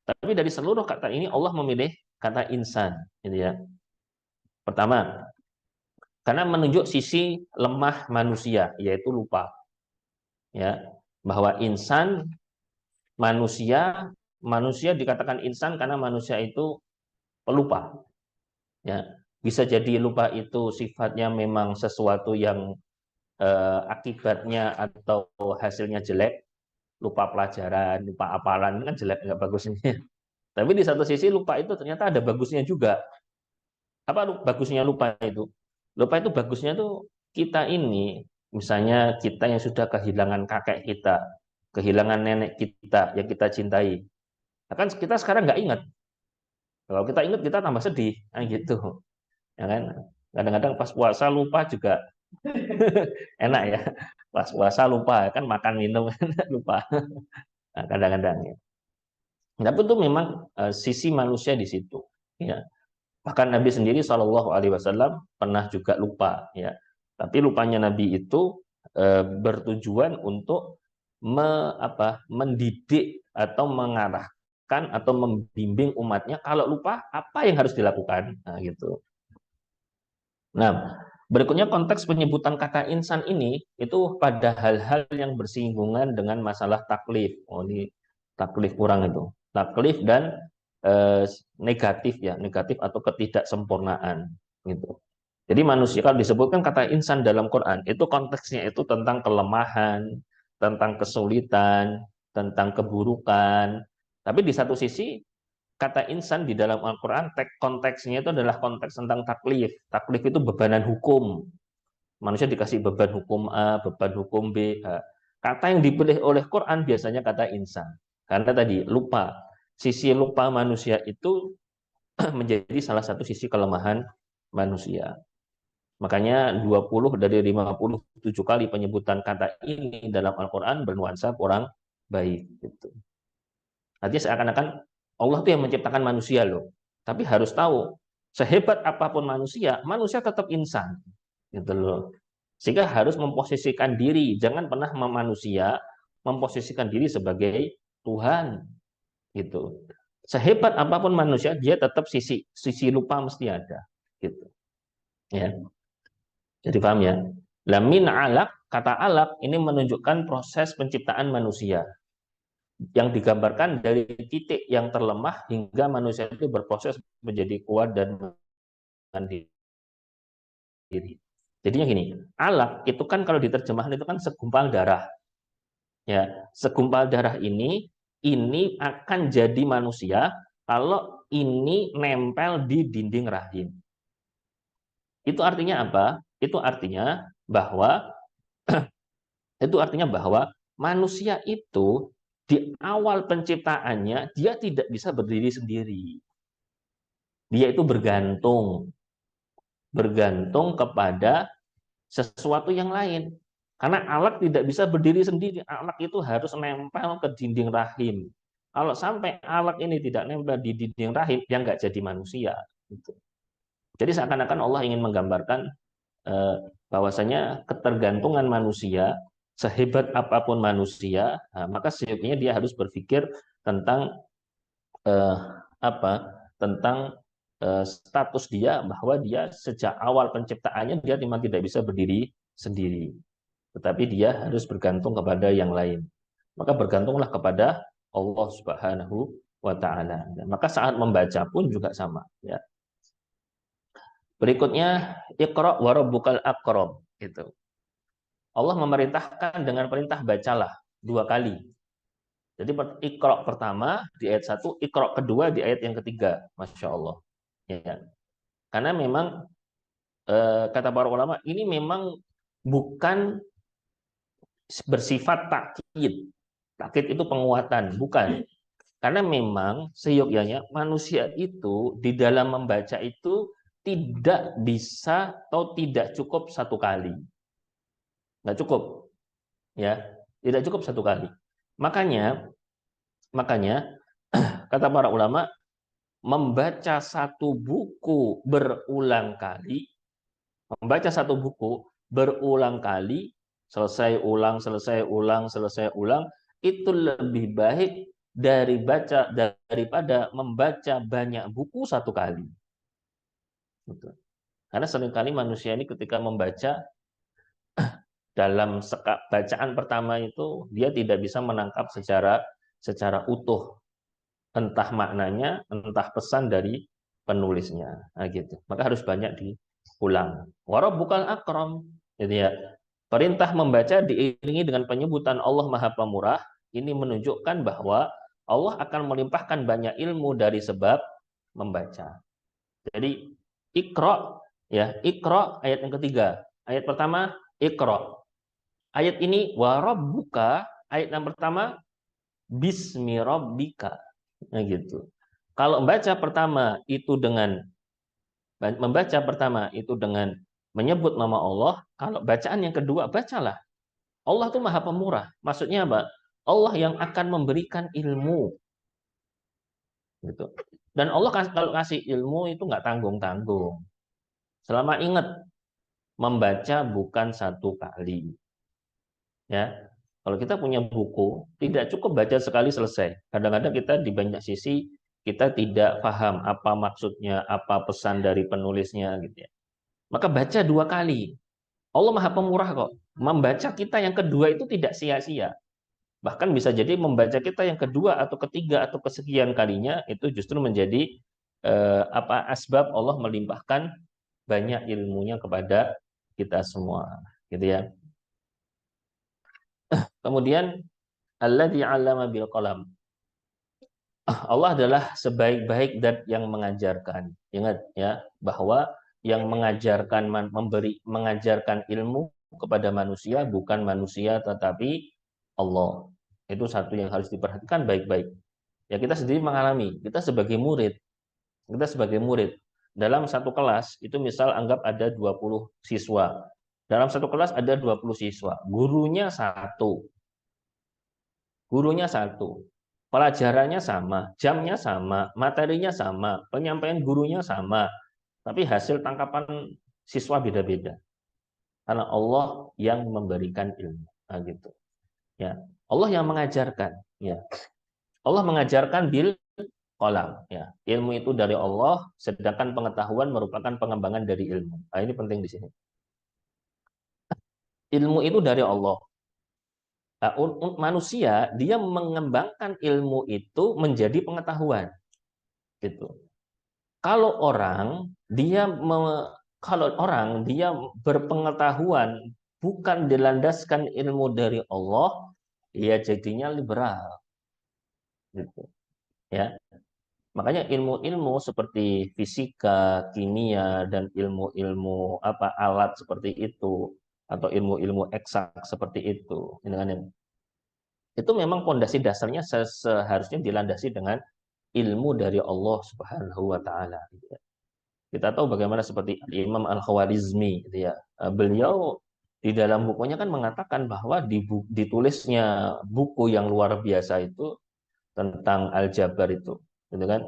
[SPEAKER 1] Tapi dari seluruh kata ini Allah memilih kata insan. Gitu ya. Pertama, karena menunjuk sisi lemah manusia, yaitu lupa. Ya, bahwa insan manusia dikatakan insan karena manusia itu pelupa. Ya, bisa jadi lupa itu sifatnya memang sesuatu yang akibatnya atau hasilnya jelek, lupa pelajaran, lupa hafalan, kan jelek, nggak bagusnya. Tapi di satu sisi lupa itu ternyata ada bagusnya juga. Apa bagusnya lupa itu? Lupa itu bagusnya tuh kita ini, misalnya kita yang sudah kehilangan kakek kita, kehilangan nenek kita yang kita cintai. Nah, kan kita sekarang nggak ingat. Kalau kita ingat kita tambah sedih, nah, gitu. Ya kan? Kadang-kadang pas puasa lupa juga enak ya. Pas puasa lupa kan makan minum lupa. Nah, kadang-kadang ya. Tapi itu memang sisi manusia di situ. Ya. Bahkan Nabi sendiri Shallallahu Alaihi Wasallam pernah juga lupa, ya. Tapi lupanya Nabi itu bertujuan untuk mendidik atau mengarahkan atau membimbing umatnya kalau lupa apa yang harus dilakukan, nah, gitu. Nah, berikutnya konteks penyebutan kata insan ini itu pada hal-hal yang bersinggungan dengan masalah taklif. Oh, ini taklif kurang itu. Taklif dan negatif ya, negatif atau ketidaksempurnaan gitu. Jadi manusia kalau disebutkan kata insan dalam Quran itu konteksnya itu tentang kelemahan, tentang kesulitan, tentang keburukan. Tapi di satu sisi kata insan di dalam Al-Quran konteksnya itu adalah konteks tentang taklif. Taklif itu bebanan hukum. Manusia dikasih beban hukum A, beban hukum B. Kata yang dipilih oleh Quran biasanya kata insan. Karena tadi lupa. Sisi lupa manusia itu menjadi salah satu sisi kelemahan manusia. Makanya 20 dari 57 kali penyebutan kata ini dalam Al-Quran bernuansa kurang baik. Gitu. Artinya seakan-akan Allah itu yang menciptakan manusia loh. Tapi harus tahu, sehebat apapun manusia, manusia tetap insan. Gitu loh. Sehingga harus memposisikan diri, jangan pernah manusia memposisikan diri sebagai Tuhan. Gitu. Sehebat apapun manusia, dia tetap sisi lupa mesti ada. Gitu. Ya. Jadi paham ya? Lamin alaq, kata alaq ini menunjukkan proses penciptaan manusia yang digambarkan dari titik yang terlemah hingga manusia itu berproses menjadi kuat dan mandiri. Jadinya gini, alaq itu kan kalau diterjemahkan itu kan segumpal darah. Ya, segumpal darah ini akan jadi manusia kalau ini nempel di dinding rahim. Itu artinya apa? Itu artinya bahwa manusia itu di awal penciptaannya dia tidak bisa berdiri sendiri. Dia itu bergantung kepada sesuatu yang lain. Karena alat tidak bisa berdiri sendiri, alat itu harus nempel ke dinding rahim. Kalau sampai alat ini tidak nempel di dinding rahim, dia nggak jadi manusia. Jadi seakan-akan Allah ingin menggambarkan bahwasanya ketergantungan manusia, sehebat apapun manusia, maka seyogyanya dia harus berpikir tentang eh, tentang status dia bahwa dia sejak awal penciptaannya dia memang tidak bisa berdiri sendiri, tetapi dia harus bergantung kepada yang lain. Maka bergantunglah kepada Allah Subhanahu wa taala. Maka saat membaca pun juga sama, ya. Berikutnya Iqra wa rabbukal akram itu. Allah memerintahkan dengan perintah bacalah 2 kali. Jadi Iqra pertama di ayat 1, Iqra kedua di ayat yang ketiga. Masya Allah. Ya. Karena memang kata para ulama ini memang bukan bersifat takkid. Takkid itu penguatan, bukan. Karena memang seyogyanya manusia itu di dalam membaca itu tidak bisa atau tidak cukup 1 kali. Nggak cukup. Ya, tidak cukup 1 kali. Makanya kata para ulama, membaca satu buku berulang kali, selesai ulang, itu lebih baik daripada membaca banyak buku 1 kali. Karena seringkali manusia ini ketika membaca dalam bacaan pertama itu dia tidak bisa menangkap secara utuh entah maknanya, entah pesan dari penulisnya. Nah, gitu. Maka harus banyak diulang. Warabbukal akram. Jadi ya, perintah membaca diiringi dengan penyebutan Allah Maha Pemurah Ini menunjukkan bahwa Allah akan melimpahkan banyak ilmu dari sebab membaca. Jadi Iqra, ya, Iqra ayat yang ketiga. Ayat pertama Iqra. Ayat ini wa rabbuka, ayat yang pertama bismi rabbika. Nah, gitu. Kalau membaca pertama itu dengan menyebut nama Allah, kalau bacaan yang kedua bacalah. Allah itu Maha Pemurah. Maksudnya apa? Allah yang akan memberikan ilmu, gitu. Dan Allah kalau kasih ilmu itu nggak tanggung-tanggung. Selama ingat, membaca bukan satu kali. Ya, kalau kita punya buku, tidak cukup baca sekali selesai. Kadang-kadang kita di banyak sisi kita tidak paham apa maksudnya, apa pesan dari penulisnya, gitu ya. Maka baca dua kali. Allah Maha Pemurah kok. Membaca kita yang kedua itu tidak sia-sia. Bahkan bisa jadi membaca kita yang kedua atau ketiga atau kesekian kalinya itu justru menjadi asbab Allah melimpahkan banyak ilmunya kepada kita semua, gitu ya. Kemudian alladzi 'allama bil qalam. Allah adalah sebaik-baik zat yang mengajarkan. Ingat ya, bahwa yang mengajarkan ilmu kepada manusia bukan manusia tetapi Allah. Itu satu yang harus diperhatikan baik-baik. Ya, kita sendiri mengalami, kita sebagai murid dalam satu kelas itu misal anggap ada 20 siswa. Dalam satu kelas ada 20 siswa, gurunya satu, pelajarannya sama, jamnya sama, materinya sama, penyampaian gurunya sama, tapi hasil tangkapan siswa beda-beda. Karena Allah yang memberikan ilmu. Nah, gitu. Ya, Allah yang mengajarkan. Ya, Allah mengajarkan bil qalam. Ya, ilmu itu dari Allah, sedangkan pengetahuan merupakan pengembangan dari ilmu. Nah, ini penting di sini. Ilmu itu dari Allah. Nah, manusia dia mengembangkan ilmu itu menjadi pengetahuan, gitu. Kalau orang dia berpengetahuan bukan dilandaskan ilmu dari Allah, dia jadinya liberal, gitu. Ya, makanya ilmu-ilmu seperti fisika, kimia, dan ilmu-ilmu alat seperti itu atau ilmu-ilmu eksak seperti itu, itu memang pondasi dasarnya seharusnya dilandasi dengan ilmu dari Allah Subhanahu wa taala, gitu ya. Kita tahu bagaimana seperti Imam Al-Khwarizmi, gitu ya. Beliau di dalam bukunya kan mengatakan bahwa ditulisnya buku yang luar biasa itu tentang aljabar itu, gitu kan?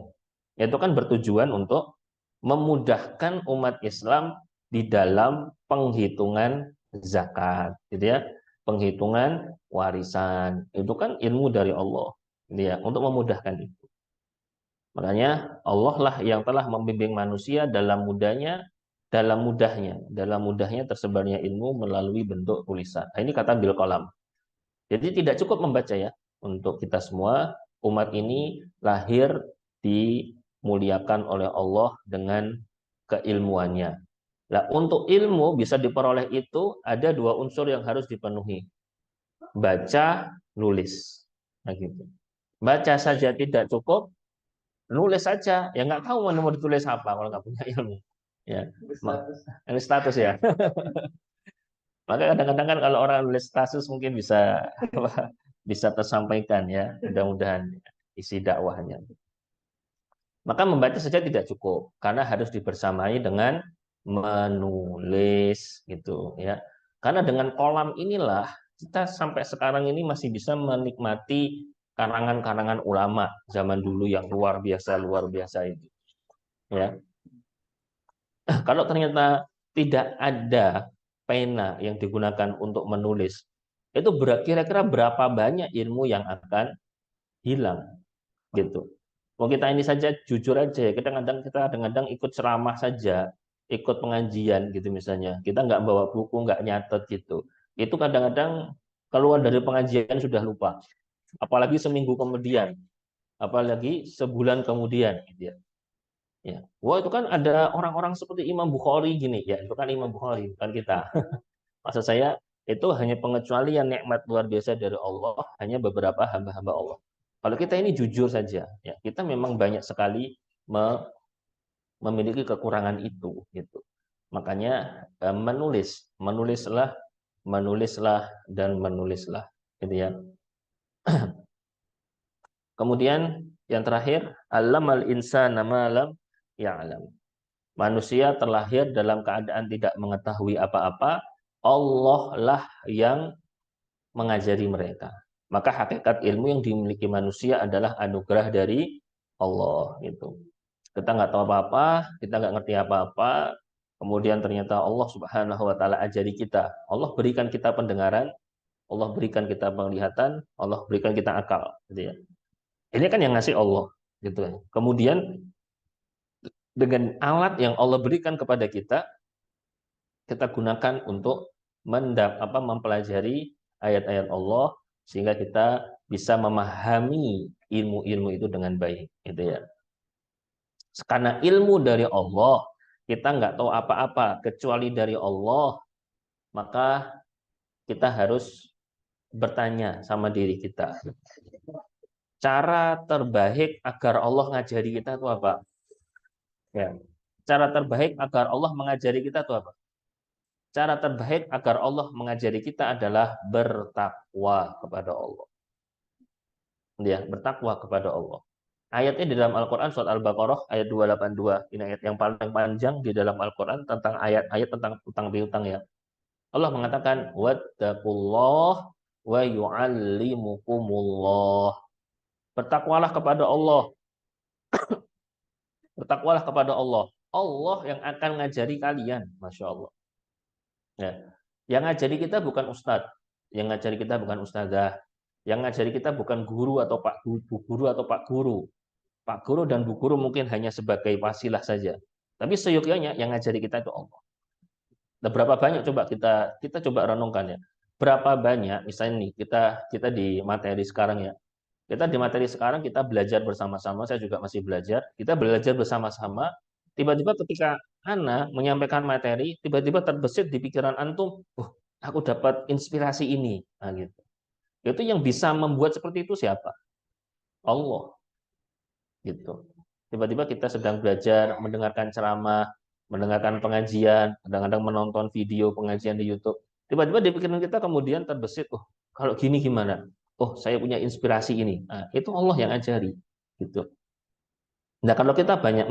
[SPEAKER 1] Itu kan bertujuan untuk memudahkan umat Islam di dalam penghitungan zakat, gitu ya. Penghitungan warisan. Itu kan ilmu dari Allah, gitu ya, untuk memudahkan itu. Makanya Allah lah yang telah membimbing manusia dalam mudahnya tersebarnya ilmu melalui bentuk tulisan. Nah, ini kata bil qalam. Jadi tidak cukup membaca ya. Untuk kita semua, umat ini lahir dimuliakan oleh Allah dengan keilmuannya. Nah, untuk ilmu bisa diperoleh itu ada dua unsur yang harus dipenuhi. Baca, nulis. Nah, gitu. Baca saja tidak cukup, nulis saja. Ya nggak tahu mau ditulis apa kalau nggak punya ilmu. Ya, nulis status ya. Maka kadang-kadang kan kalau orang nulis status mungkin bisa bisa tersampaikan ya, mudah-mudahan isi dakwahnya. Maka membaca saja tidak cukup karena harus dibersamai dengan menulis, gitu ya. Karena dengan kolam inilah kita sampai sekarang ini masih bisa menikmati karangan-karangan ulama zaman dulu yang luar biasa itu, ya. Kalau ternyata tidak ada pena yang digunakan untuk menulis, itu kira-kira berapa banyak ilmu yang akan hilang, gitu. Mau kita ini saja jujur aja ya, kita kadang-kadang ikut ceramah saja, ikut pengajian gitu misalnya. Kita nggak bawa buku, nggak nyatet gitu. Itu kadang-kadang keluar dari pengajian sudah lupa. Apalagi seminggu kemudian, apalagi sebulan kemudian gitu ya. Ya. Wah, itu kan ada orang-orang seperti Imam Bukhari gini. Ya, itu kan Imam Bukhari, bukan kita. Maksud saya itu hanya pengecualian nikmat luar biasa dari Allah, hanya beberapa hamba-hamba Allah. Kalau kita ini jujur saja, ya kita memang banyak sekali memiliki kekurangan itu, gitu. Makanya menulislah dan menulislah, gitu ya. Kemudian yang terakhir, allamal insana ma lam ya'lam. Manusia terlahir dalam keadaan tidak mengetahui apa-apa, Allah lah yang mengajari mereka. Maka hakikat ilmu yang dimiliki manusia adalah anugerah dari Allah, gitu. Kita nggak tahu apa-apa, kita nggak ngerti apa-apa, kemudian ternyata Allah Subhanahu wa taala ajari kita. Allah berikan kita pendengaran, Allah berikan kita penglihatan, Allah berikan kita akal, gitu ya. Ini kan yang ngasih Allah, gitu ya. Kemudian dengan alat yang Allah berikan kepada kita, kita gunakan untuk mempelajari ayat-ayat Allah sehingga kita bisa memahami ilmu-ilmu itu dengan baik, gitu ya. Karena ilmu dari Allah, kita nggak tahu apa-apa kecuali dari Allah, maka kita harus bertanya sama diri kita. Cara terbaik agar Allah ngajari kita itu apa? Ya. Cara terbaik agar Allah mengajari kita itu apa? Cara terbaik agar Allah mengajari kita adalah bertakwa kepada Allah. Ya, bertakwa kepada Allah. Ayatnya di dalam Al-Quran surat Al-Baqarah ayat 282. Ini ayat yang paling panjang di dalam Al-Quran tentang ayat-ayat tentang utang piutang ya. Allah mengatakan wattaqullah wa yu'allimukumullah. Bertakwalah kepada Allah. Bertakwalah kepada Allah. Allah yang akan ngajari kalian, Masya Allah. Ya. Yang ngajari kita bukan ustadz, yang ngajari kita bukan ustazah, yang ngajari kita bukan guru atau pak guru atau pak guru. Pak guru dan bu guru mungkin hanya sebagai wasilah saja. Tapi seyogyanya yang ngajari kita itu Allah. Nah, berapa banyak coba kita coba renungkan ya. Berapa banyak misalnya nih kita di materi sekarang ya. Kita di materi sekarang kita belajar bersama-sama, saya juga masih belajar. Kita belajar bersama-sama, tiba-tiba ketika Ana menyampaikan materi, tiba-tiba terbesit di pikiran antum, aku dapat inspirasi ini. Nah, gitu. Itu yang bisa membuat seperti itu siapa? Allah. Gitu. Tiba-tiba kita sedang belajar, mendengarkan ceramah, mendengarkan pengajian, kadang-kadang menonton video pengajian di YouTube. Tiba-tiba di pikiran kita kemudian terbesit, kalau gini gimana? Oh, saya punya inspirasi ini. Nah, itu Allah yang ajari. Gitu. Nah, kalau kita banyak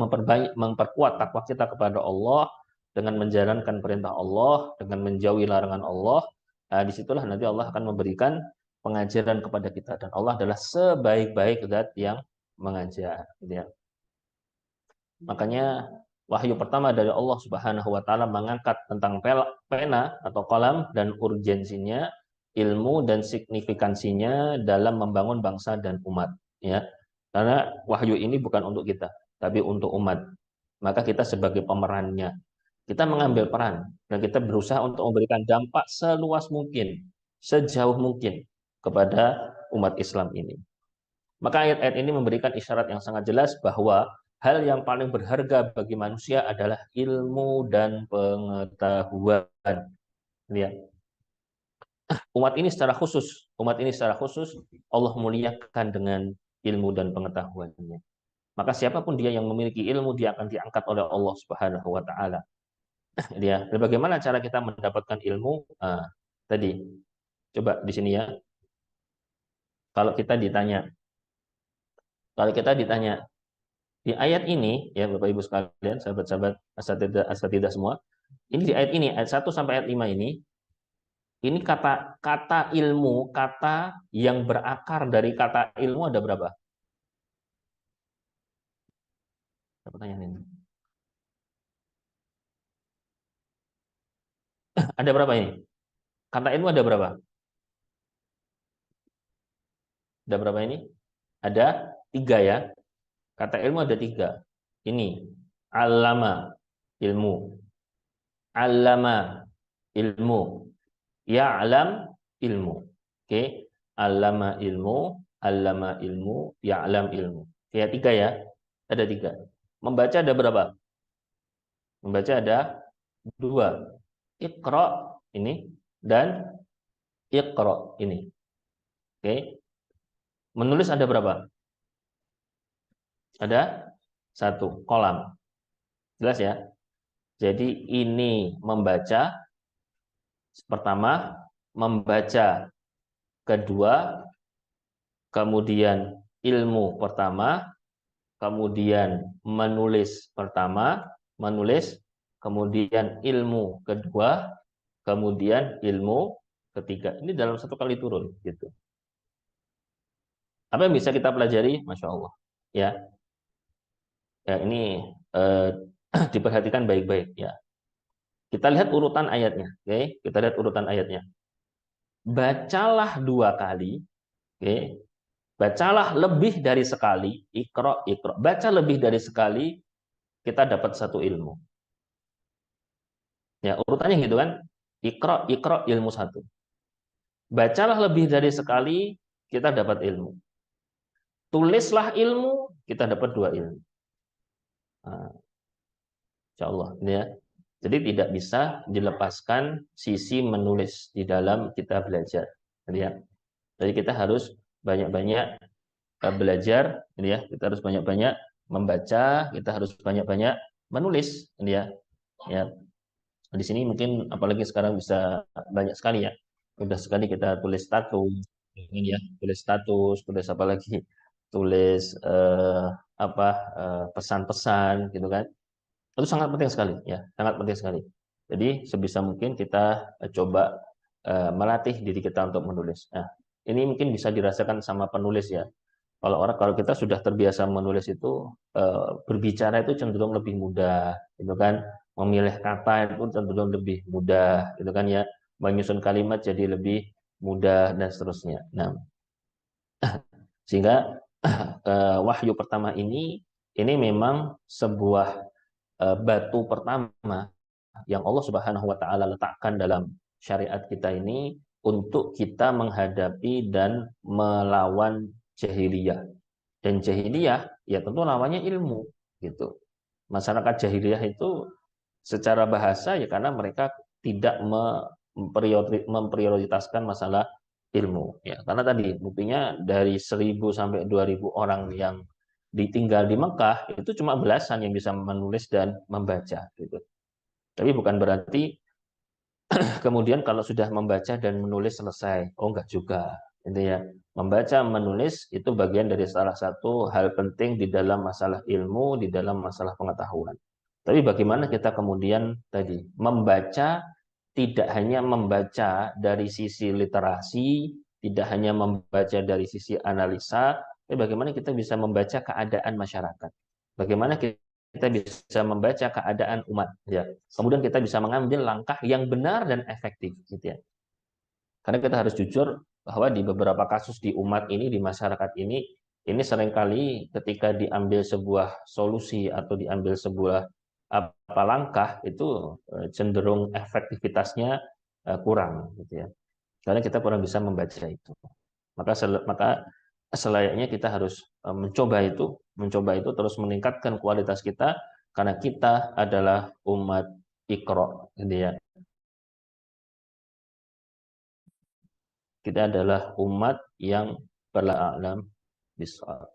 [SPEAKER 1] memperkuat takwa kita kepada Allah dengan menjalankan perintah Allah, dengan menjauhi larangan Allah, nah, disitulah nanti Allah akan memberikan pengajaran kepada kita. Dan Allah adalah sebaik-baik zat yang mengajar. Gitu ya. Makanya wahyu pertama dari Allah Subhanahu wa taala mengangkat tentang pena atau kolam dan urgensinya, ilmu dan signifikansinya dalam membangun bangsa dan umat, ya. Karena wahyu ini bukan untuk kita, tapi untuk umat. Maka kita sebagai pemerannya, kita mengambil peran dan kita berusaha untuk memberikan dampak seluas mungkin, sejauh mungkin kepada umat Islam ini. Maka ayat-ayat ini memberikan isyarat yang sangat jelas bahwa hal yang paling berharga bagi manusia adalah ilmu dan pengetahuan. Lihat. Umat ini secara khusus Allah muliakan dengan ilmu dan pengetahuannya. Maka siapapun dia yang memiliki ilmu, dia akan diangkat oleh Allah Subhanahu wa taala. Dia, bagaimana cara kita mendapatkan ilmu? Tadi coba di sini ya. Kalau kita ditanya di ayat ini, ya Bapak Ibu sekalian, sahabat-sahabat asatidah semua, ini di ayat ini, ayat 1 sampai ayat 5 ini kata ilmu, kata yang berakar dari kata ilmu ada berapa? Pertanyaan ini. Ada berapa ini? Kata ilmu ada berapa? Ada berapa ini? Ada 3 ya. Kata ilmu ada 3. Ini, allama, ilmu. Allama, ilmu. Ya'lam, ilmu. Oke, allama ilmu, ya'lam ilmu. Ya 3 ya. Ada 3. Membaca ada berapa? Membaca ada 2. Iqra ini dan Iqra ini. Oke. Menulis ada berapa? Ada satu kolam. Jelas ya? Jadi ini membaca pertama, membaca kedua, kemudian ilmu pertama, kemudian menulis pertama, menulis, kemudian ilmu kedua, kemudian ilmu ketiga. Ini dalam satu kali turun gitu. Apa yang bisa kita pelajari? Masya Allah. Ya, ya ini diperhatikan baik-baik ya. Kita lihat urutan ayatnya. Oke, kita lihat urutan ayatnya. Bacalah dua kali. Oke, bacalah lebih dari sekali. Iqra, iqra. Baca lebih dari sekali, kita dapat satu ilmu. Ya, urutannya gitu kan. Iqra, iqra, ilmu satu. Bacalah lebih dari sekali, kita dapat ilmu. Tulislah ilmu, kita dapat dua ilmu. Nah, insya Allah. Ya. Jadi tidak bisa dilepaskan sisi menulis di dalam kita belajar. Ya. Jadi kita harus banyak-banyak belajar, ya. Kita harus banyak-banyak membaca, kita harus banyak-banyak menulis, ya. Ya. Di sini mungkin apalagi sekarang bisa banyak sekali ya. Mudah sekali kita tulis status, ya, tulis status, tulis apa lagi, tulis apa pesan-pesan gitu kan. Itu sangat penting sekali ya, sangat penting sekali. Jadi sebisa mungkin kita coba melatih diri kita untuk menulis. Nah, ini mungkin bisa dirasakan sama penulis ya. Kalau kita sudah terbiasa menulis itu berbicara itu cenderung lebih mudah, gitu kan. Memilih kata itu cenderung lebih mudah, gitu kan ya. Menyusun kalimat jadi lebih mudah dan seterusnya. Nah, sehingga wahyu pertama ini memang sebuah batu pertama yang Allah Subhanahu wa taala letakkan dalam syariat kita ini untuk kita menghadapi dan melawan jahiliyah. Dan jahiliyah ya tentu lawannya ilmu gitu. Masyarakat jahiliyah itu secara bahasa ya karena mereka tidak memprioritaskan masalah ilmu ya. Karena tadi buktinya dari 1.000 sampai 2.000 orang yang ditinggal di Mekah itu cuma belasan yang bisa menulis dan membaca gitu. Tapi bukan berarti kemudian kalau sudah membaca dan menulis selesai. Oh enggak juga. Itu ya. Membaca, menulis itu bagian dari salah satu hal penting di dalam masalah ilmu, di dalam masalah pengetahuan. Tapi bagaimana kita kemudian tadi membaca tidak hanya membaca dari sisi literasi, tidak hanya membaca dari sisi analisa, tapi bagaimana kita bisa membaca keadaan masyarakat. Bagaimana kita bisa membaca keadaan umat ya. Kemudian kita bisa mengambil langkah yang benar dan efektif gitu ya. Karena kita harus jujur bahwa di beberapa kasus di umat ini, di masyarakat ini seringkali ketika diambil sebuah solusi atau diambil sebuah apa langkah itu cenderung efektivitasnya kurang gitu ya. Karena kita kurang bisa membaca itu. Maka selayaknya kita harus mencoba itu terus meningkatkan kualitas kita karena kita adalah umat Iqra gitu ya. Kita adalah umat yang berla'alam bisawab.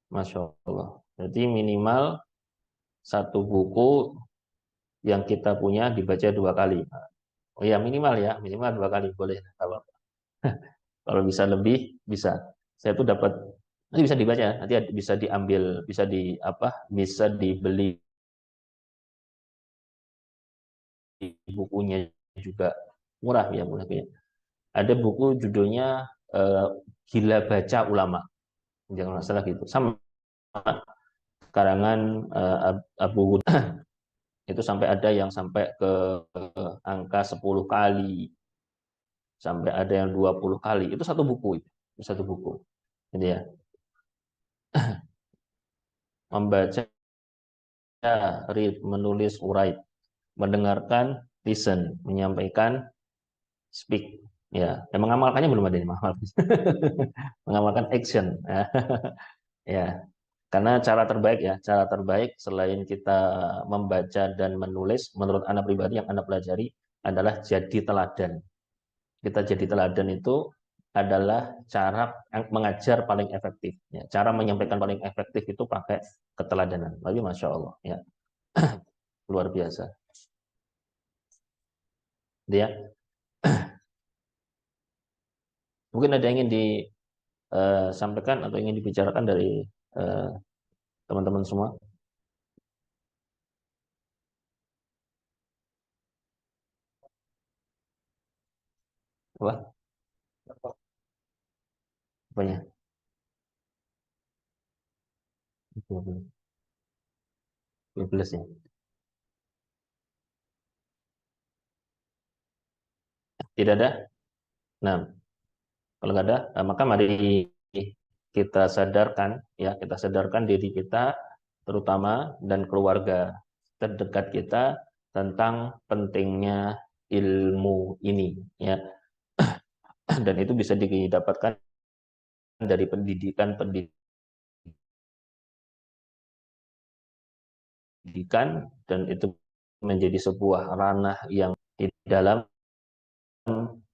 [SPEAKER 1] Masya Allah. Jadi minimal satu buku yang kita punya dibaca dua kali. Oh ya minimal dua kali boleh. Kalau bisa lebih bisa. Saya tuh dapat nanti bisa dibaca, nanti bisa diambil, bisa dibeli bukunya juga murah ya murah ya. Ada buku judulnya Gila Baca Ulama, jangan salah gitu. Sama karangan Abu Hud itu sampai ada yang sampai ke angka 10 kali, sampai ada yang 20 kali. Itu satu buku itu, satu buku. Jadi ya, membaca, read, menulis, write, mendengarkan, listen, menyampaikan, speak. Ya, yang mengamalkannya belum ada yang mengamalkan. Mengamalkan action. Ya, Karena cara terbaik selain kita membaca dan menulis, menurut anak pribadi yang anak pelajari adalah jadi teladan. Kita jadi teladan itu adalah cara mengajar paling efektif. Ya, cara menyampaikan paling efektif itu pakai keteladanan. Lagi Masya Allah, ya luar biasa. Dia mungkin ada yang ingin disampaikan atau ingin dibicarakan dari eh, teman-teman semua. Apa? Apanya? 12 ya. Tidak ada? Nah, kalau nggak ada, maka mari kita sadarkan, ya kita sadarkan diri kita, terutama dan keluarga terdekat kita tentang pentingnya ilmu ini, ya. Dan itu bisa didapatkan dari pendidikan dan itu menjadi sebuah ranah yang di dalam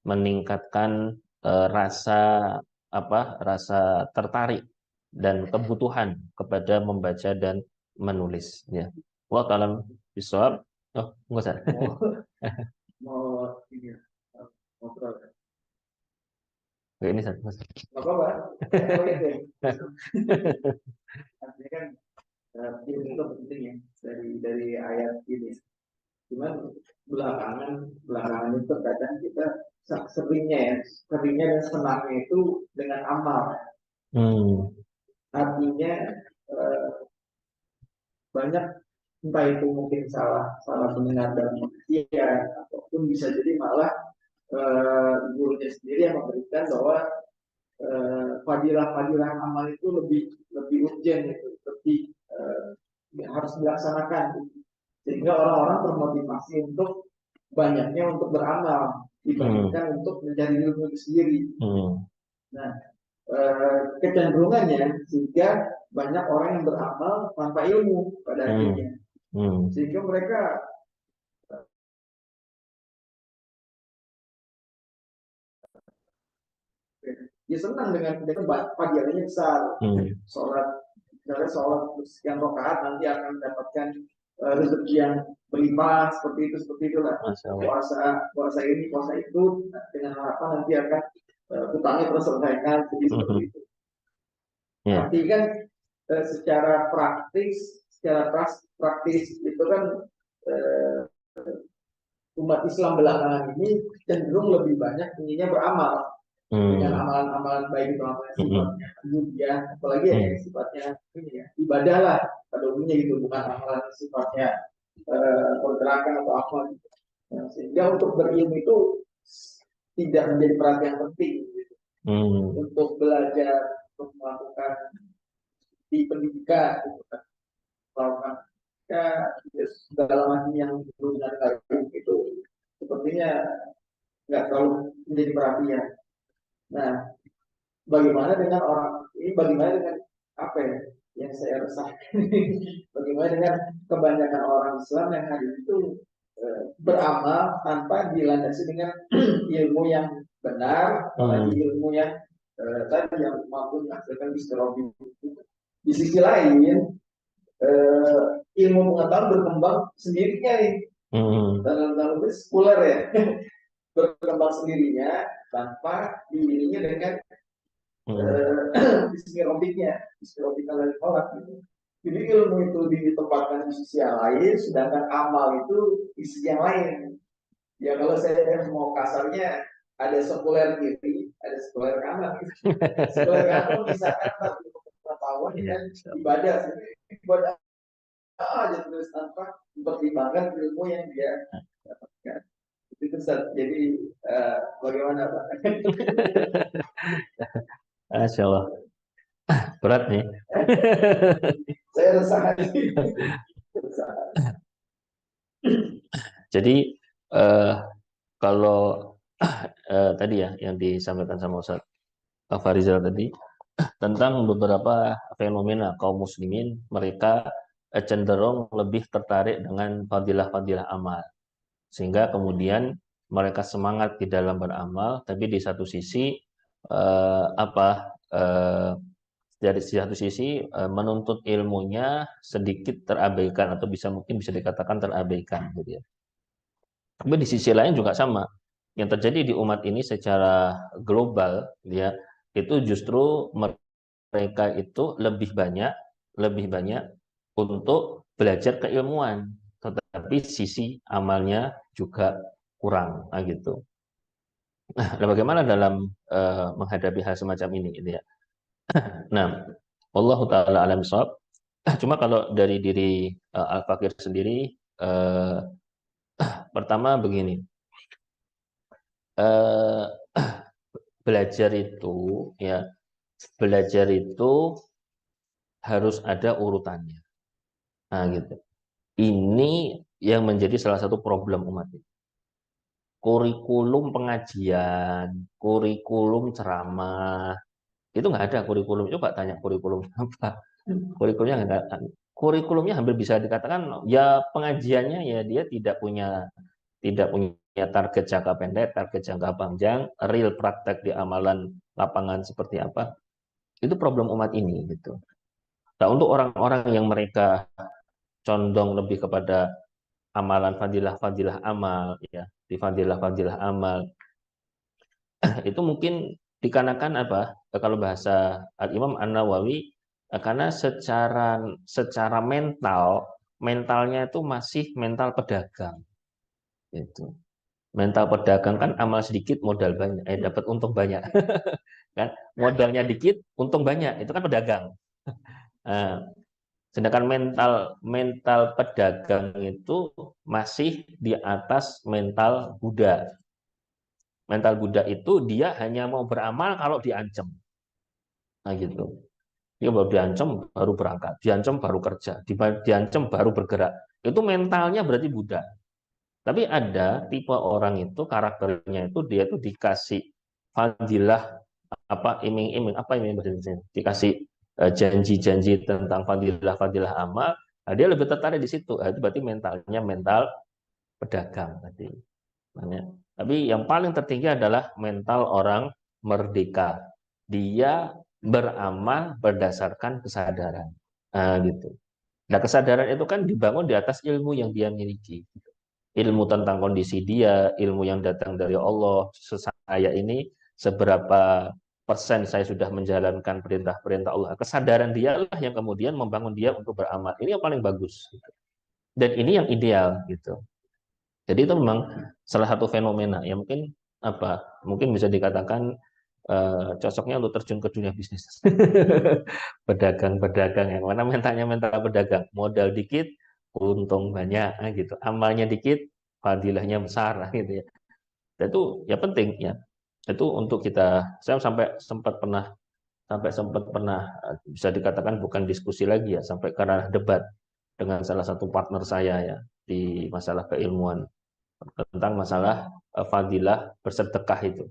[SPEAKER 1] meningkatkan rasa rasa tertarik dan kebutuhan kepada membaca dan menulis, ya. Wa taala bisawab. Oh, enggak usah.
[SPEAKER 2] Mau ini ngobrol.
[SPEAKER 1] Ini satu mas.
[SPEAKER 2] Nggak apa-apa. Artinya kan ilmu itu penting ya dari ayat ini. Cuman belakangan itu kadang kita seringnya dan senangnya itu dengan amal. Artinya eh, banyak entah itu mungkin salah mendengar dalam pengertian ataupun bisa jadi malah gurunya sendiri yang memberikan bahwa fadilah-fadilah amal itu lebih urgent, itu lebih harus dilaksanakan, sehingga orang-orang termotivasi untuk banyaknya untuk beramal dibandingkan untuk mencari ilmu itu sendiri. Nah, kecenderungannya sehingga banyak orang yang beramal tanpa ilmu pada akhirnya, sehingga mereka dia senang dengan pagiannya besar, sholat sekian rakaat nanti akan mendapatkan rezeki yang berlimpah, seperti itulah. Puasa ini puasa itu dengan harapan nanti akan utangnya terselesaikan, seperti itu. Arti kan secara praktis itu kan umat Islam belakangan ini cenderung lebih banyak inginnya beramal dengan amalan-amalan baik, itu amalan sifatnya ya, apalagi ya sifatnya ini ya ibadah lah pada umumnya gitu, bukan amalan sifatnya pergerakan atau apa gitu. Nah, sehingga untuk berilmu itu tidak menjadi perhatian penting gitu. Untuk belajar, untuk melakukan di pendidikan gitu kan, melakukan segala macam yang berhubungan dengan itu sepertinya nggak terlalu menjadi perhatian. Nah, bagaimana dengan orang ini? Bagaimana dengan apa ya yang saya rasakan? Bagaimana dengan kebanyakan orang Islam yang hari itu beramal tanpa dilandasi dengan ilmu yang benar, ilmu yang tadi yang mampu menghasilkan istirobi. Di sisi lain, ilmu pengetahuan berkembang sendirinya nih, dalam sekuler ya, berkembang sendirinya tanpa diiringi dengan istirobinya dari kolak gitu. Jadi ilmu itu ditempatkan di sisi yang lain, sedangkan amal itu di sisi yang lain. Ya kalau saya mau kasarnya, ada sekuler kiri, ada sekuler kanan. Sekuler kanan misalkan pengetahuan dan ibadah aja terus tanpa mempertimbangkan ilmu yang dia dapatkan. Itu jadi bagaimana Pak?
[SPEAKER 1] Masya Allah. Berat nih.
[SPEAKER 2] Saya resah.
[SPEAKER 1] Jadi kalau tadi ya yang disampaikan sama Ustaz Farizal tadi, tentang beberapa fenomena kaum muslimin, mereka cenderung lebih tertarik dengan fadilah-fadilah amal. Sehingga kemudian mereka semangat di dalam beramal, tapi di satu sisi eh, apa eh, dari satu sisi menuntut ilmunya sedikit terabaikan atau mungkin bisa dikatakan terabaikan gitu ya. Tapi di sisi lain juga sama. Yang terjadi di umat ini secara global ya, itu justru mereka itu lebih banyak untuk belajar keilmuan, tetapi sisi amalnya juga kurang, nah gitu. Nah, bagaimana dalam menghadapi hal semacam ini, gitu ya? Nah, Wallahu taala alam shawab. Cuma kalau dari diri Al-Fakir sendiri, eh, pertama begini, eh, belajar itu ya, belajar itu harus ada urutannya. Nah, gitu. Ini yang menjadi salah satu problem umat ini. Kurikulum pengajian, kurikulum ceramah, itu nggak ada kurikulum. Coba tanya kurikulum apa? Kurikulumnya nggak, kurikulumnya hampir bisa dikatakan ya pengajiannya ya dia tidak punya target jangka pendek, target jangka panjang, real praktek di amalan lapangan seperti apa. Itu problem umat ini gitu. Nah, untuk orang-orang yang mereka condong lebih kepada amalan fadilah-fadilah amal ya, di fadilah-fadilah amal itu mungkin dikarenakan apa? Kalau bahasa Al-Imam An-Nawawi, karena secara mentalnya itu masih mental pedagang itu. Mental pedagang kan amal sedikit modal banyak, dapat untung banyak. Kan modalnya dikit, untung banyak, itu kan pedagang. Nah, sedangkan mental mental pedagang itu masih di atas mental Buddha. Mental Buddha itu dia hanya mau beramal kalau diancam. Nah gitu. Dia baru diancam baru berangkat, diancam baru kerja, diancam baru bergerak. Itu mentalnya berarti Buddha. Tapi ada tipe orang itu karakternya itu dia tuh dikasih fadilah apa iming-iming apa iming dikasih janji-janji tentang fadilah-fadilah amal, nah, dia lebih tertarik di situ. Nah, itu berarti mentalnya mental pedagang tadi. Tapi yang paling tertinggi adalah mental orang merdeka. Dia beramal berdasarkan kesadaran. Nah, gitu. Nah, kesadaran itu kan dibangun di atas ilmu yang dia miliki. Ilmu tentang kondisi dia, ilmu yang datang dari Allah. Saya ini seberapa persen saya sudah menjalankan perintah-perintah Allah. Kesadaran dia lah yang kemudian membangun dia untuk beramal. Ini yang paling bagus. Dan ini yang ideal gitu. Jadi itu memang salah satu fenomena yang mungkin apa? Mungkin bisa dikatakan cocoknya untuk terjun ke dunia bisnis. Pedagang-pedagang yang mana mentalnya mental pedagang, modal dikit, untung banyak, gitu. Amalnya dikit, fadilahnya besar, gitu ya. Dan itu ya penting ya. Itu untuk kita. Saya sampai sempat pernah bisa dikatakan bukan diskusi lagi ya, sampai karena debat dengan salah satu partner saya ya di masalah keilmuan tentang masalah fadilah bersedekah itu.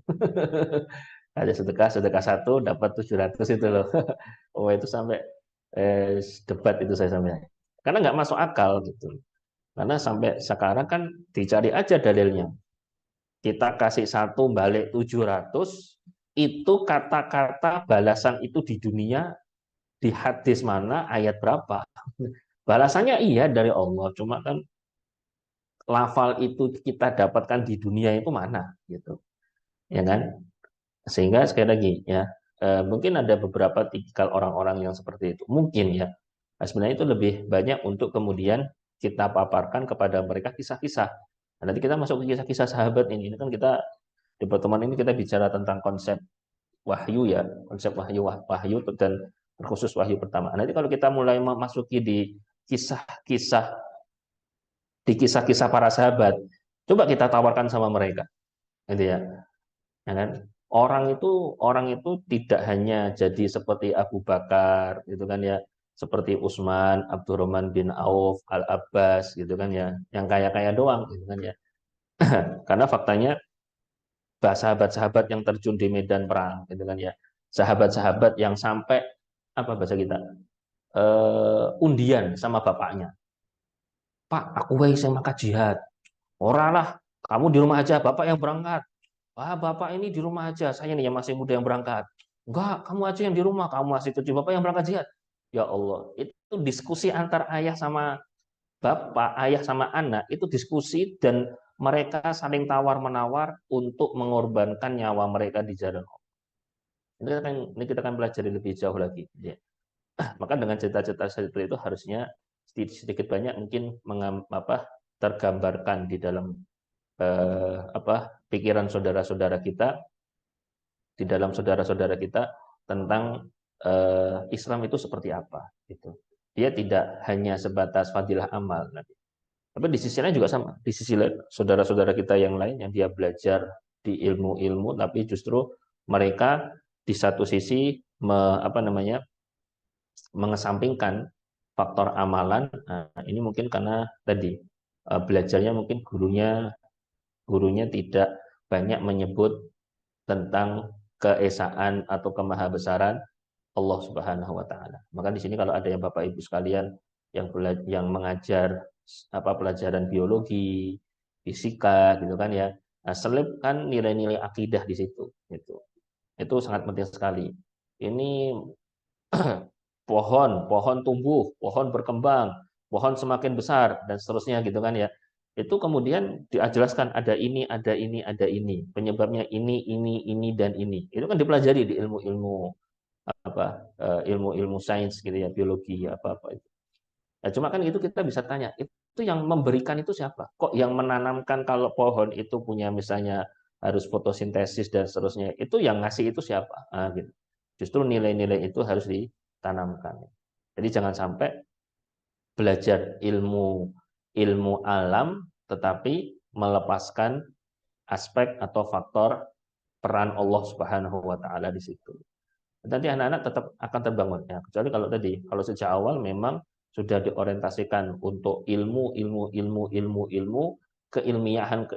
[SPEAKER 1] Ada sedekah, sedekah satu dapat 700 itu loh. Oh itu sampai debat itu saya sampai. Karena nggak masuk akal gitu. Karena sampai sekarang kan dicari aja dalilnya. Kita kasih satu balik 700, itu kata-kata balasan itu di dunia, di hadis mana, ayat berapa. Balasannya iya dari Allah, cuma kan lafal itu kita dapatkan di dunia itu mana gitu. Ya kan? Sehingga sekali lagi ya, mungkin ada beberapa tipikal orang-orang yang seperti itu. Mungkin ya. Nah, sebenarnya itu lebih banyak untuk kemudian kita paparkan kepada mereka kisah-kisah. Nah, nanti kita masuk ke kisah-kisah sahabat ini. Ini kan kita di pertemuan ini kita bicara tentang konsep wahyu ya, konsep wahyu dan terkhusus wahyu pertama. Nanti kalau kita mulai memasuki kisah-kisah kisah-kisah para sahabat, coba kita tawarkan sama mereka, gitu ya. Ya kan? Orang itu tidak hanya jadi seperti Abu Bakar gitu kan ya, seperti Utsman, Abdurrahman bin Auf, Al Abbas gitu kan ya, yang kaya-kaya doang gitu kan ya. Karena faktanya sahabat-sahabat yang terjun di medan perang gitu kan ya, sahabat-sahabat yang sampai apa bahasa kita undian sama bapaknya. Pak, aku saya maka jihad. Ora lah, kamu di rumah aja, bapak yang berangkat. Ah, bapak ini di rumah aja, saya nih yang masih muda yang berangkat. Enggak, kamu aja yang di rumah, kamu masih kecil, bapak yang berangkat jihad. Ya Allah, itu diskusi antar ayah sama bapak, ayah sama anak, itu diskusi dan mereka saling tawar-menawar untuk mengorbankan nyawa mereka di jalan Allah. Ini kita kan pelajari lebih jauh lagi. Ya. Maka dengan cerita-cerita seperti itu harusnya sedikit banyak mungkin tergambarkan di dalam pikiran saudara-saudara kita, di dalam saudara-saudara kita tentang Islam itu seperti apa. Gitu. Dia tidak hanya sebatas fadilah amal. Tapi di sisi lain juga sama. Di sisi lain, saudara-saudara kita yang lain yang dia belajar di ilmu-ilmu, tapi justru mereka di satu sisi mengesampingkan faktor amalan. Nah, ini mungkin karena tadi belajarnya mungkin gurunya tidak banyak menyebut tentang keesaan atau kemahabesaran Allah Subhanahu wa taala. Maka di sini kalau ada yang Bapak Ibu sekalian yang mengajar pelajaran biologi, fisika gitu kan ya. Nah, selipkan nilai-nilai akidah di situ gitu. Itu sangat penting sekali. Ini pohon tumbuh, pohon berkembang, pohon semakin besar dan seterusnya gitu kan ya. Itu kemudian dijelaskan ada ini, ada ini, ada ini. Penyebabnya ini dan ini. Itu kan dipelajari di ilmu-ilmu ilmu-ilmu sains gitu ya, biologi apa-apa itu. Nah, cuma kan itu kita bisa tanya, itu yang memberikan itu siapa? Kok yang menanamkan kalau pohon itu punya misalnya harus fotosintesis dan seterusnya, itu yang ngasih itu siapa? Nah, gitu. Justru nilai-nilai itu harus ditanamkan. Jadi jangan sampai belajar ilmu ilmu alam tetapi melepaskan aspek atau faktor peran Allah Subhanahu wa taala di situ. Nanti anak-anak tetap akan terbangun ya. Kecuali kalau sejak awal memang sudah diorientasikan untuk ilmu, keilmiahan,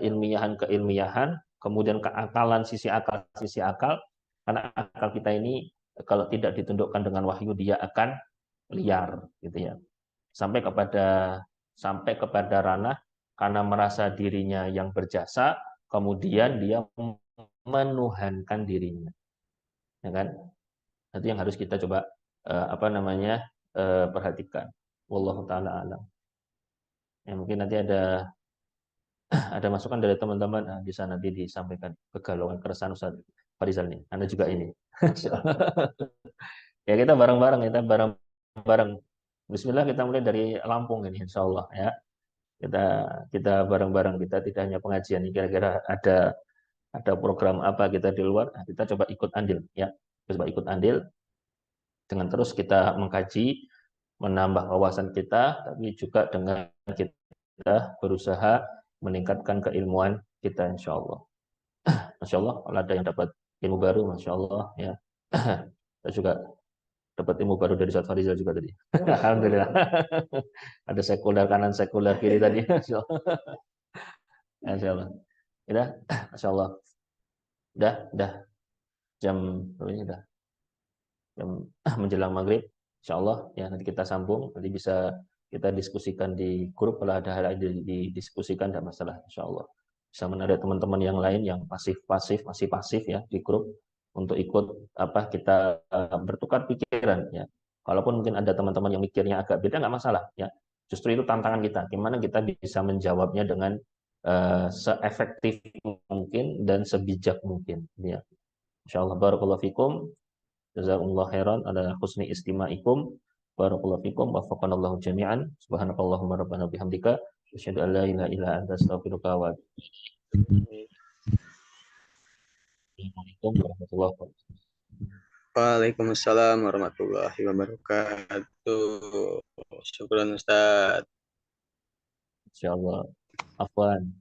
[SPEAKER 1] kemudian keakalan sisi akal, karena akal kita ini kalau tidak ditundukkan dengan wahyu dia akan liar gitu ya. Sampai kepada ranah karena merasa dirinya yang berjasa, kemudian dia menuhankan dirinya. Ya kan? Itu yang harus kita coba perhatikan. Wallahu taala alam. Ya, mungkin nanti ada masukan dari teman-teman bisa nanti disampaikan kegalauan keresahan Ustaz Farizal nih. Anda juga ini. Ya kita bareng-bareng. Bismillah kita mulai dari Lampung ini insya Allah ya. Kita kita bareng-bareng, kita tidak hanya pengajian. Kira-kira ada program apa kita di luar, kita coba ikut andil ya. Coba ikut andil dengan terus kita mengkaji, menambah wawasan kita, tapi juga dengan kita berusaha meningkatkan keilmuan kita insya Allah. Masya Allah, kalau ada yang dapat ilmu baru, Masya Allah ya. Saya juga dapat ilmu baru dari Ustaz Farizal juga tadi. Alhamdulillah. Ada sekuler kanan, sekuler kiri tadi. Masya Allah. Masya Allah. Udah, Masya Allah. Udah jam berapa ini udah jam menjelang maghrib. Insya Allah ya nanti kita sambung, nanti bisa kita diskusikan di grup kalau ada hal yang didiskusikan tidak masalah Insya Allah. Bisa menarik teman-teman yang lain yang masih pasif ya di grup untuk ikut kita bertukar pikiran ya. Kalaupun mungkin ada teman-teman yang mikirnya agak beda nggak masalah ya. Justru itu tantangan kita, gimana kita bisa menjawabnya dengan seefektif mungkin dan sebijak mungkin ya. Insya Allah barakallahu fikum. Jazakumullah khairan ala husni istima'ikum. Barakallahu fikum. Wafaqanallahu jami'an. Subhanakallahumma rabbana bihamdika. Asyhadu an la ilaha illa anta astaghfiruka wa atubu ilaik. Assalamualaikum warahmatullahi wabarakatuh.
[SPEAKER 3] Waalaikumsalam warahmatullahi wabarakatuh. Syukran Ustaz.
[SPEAKER 1] Insyaallah. Afwan.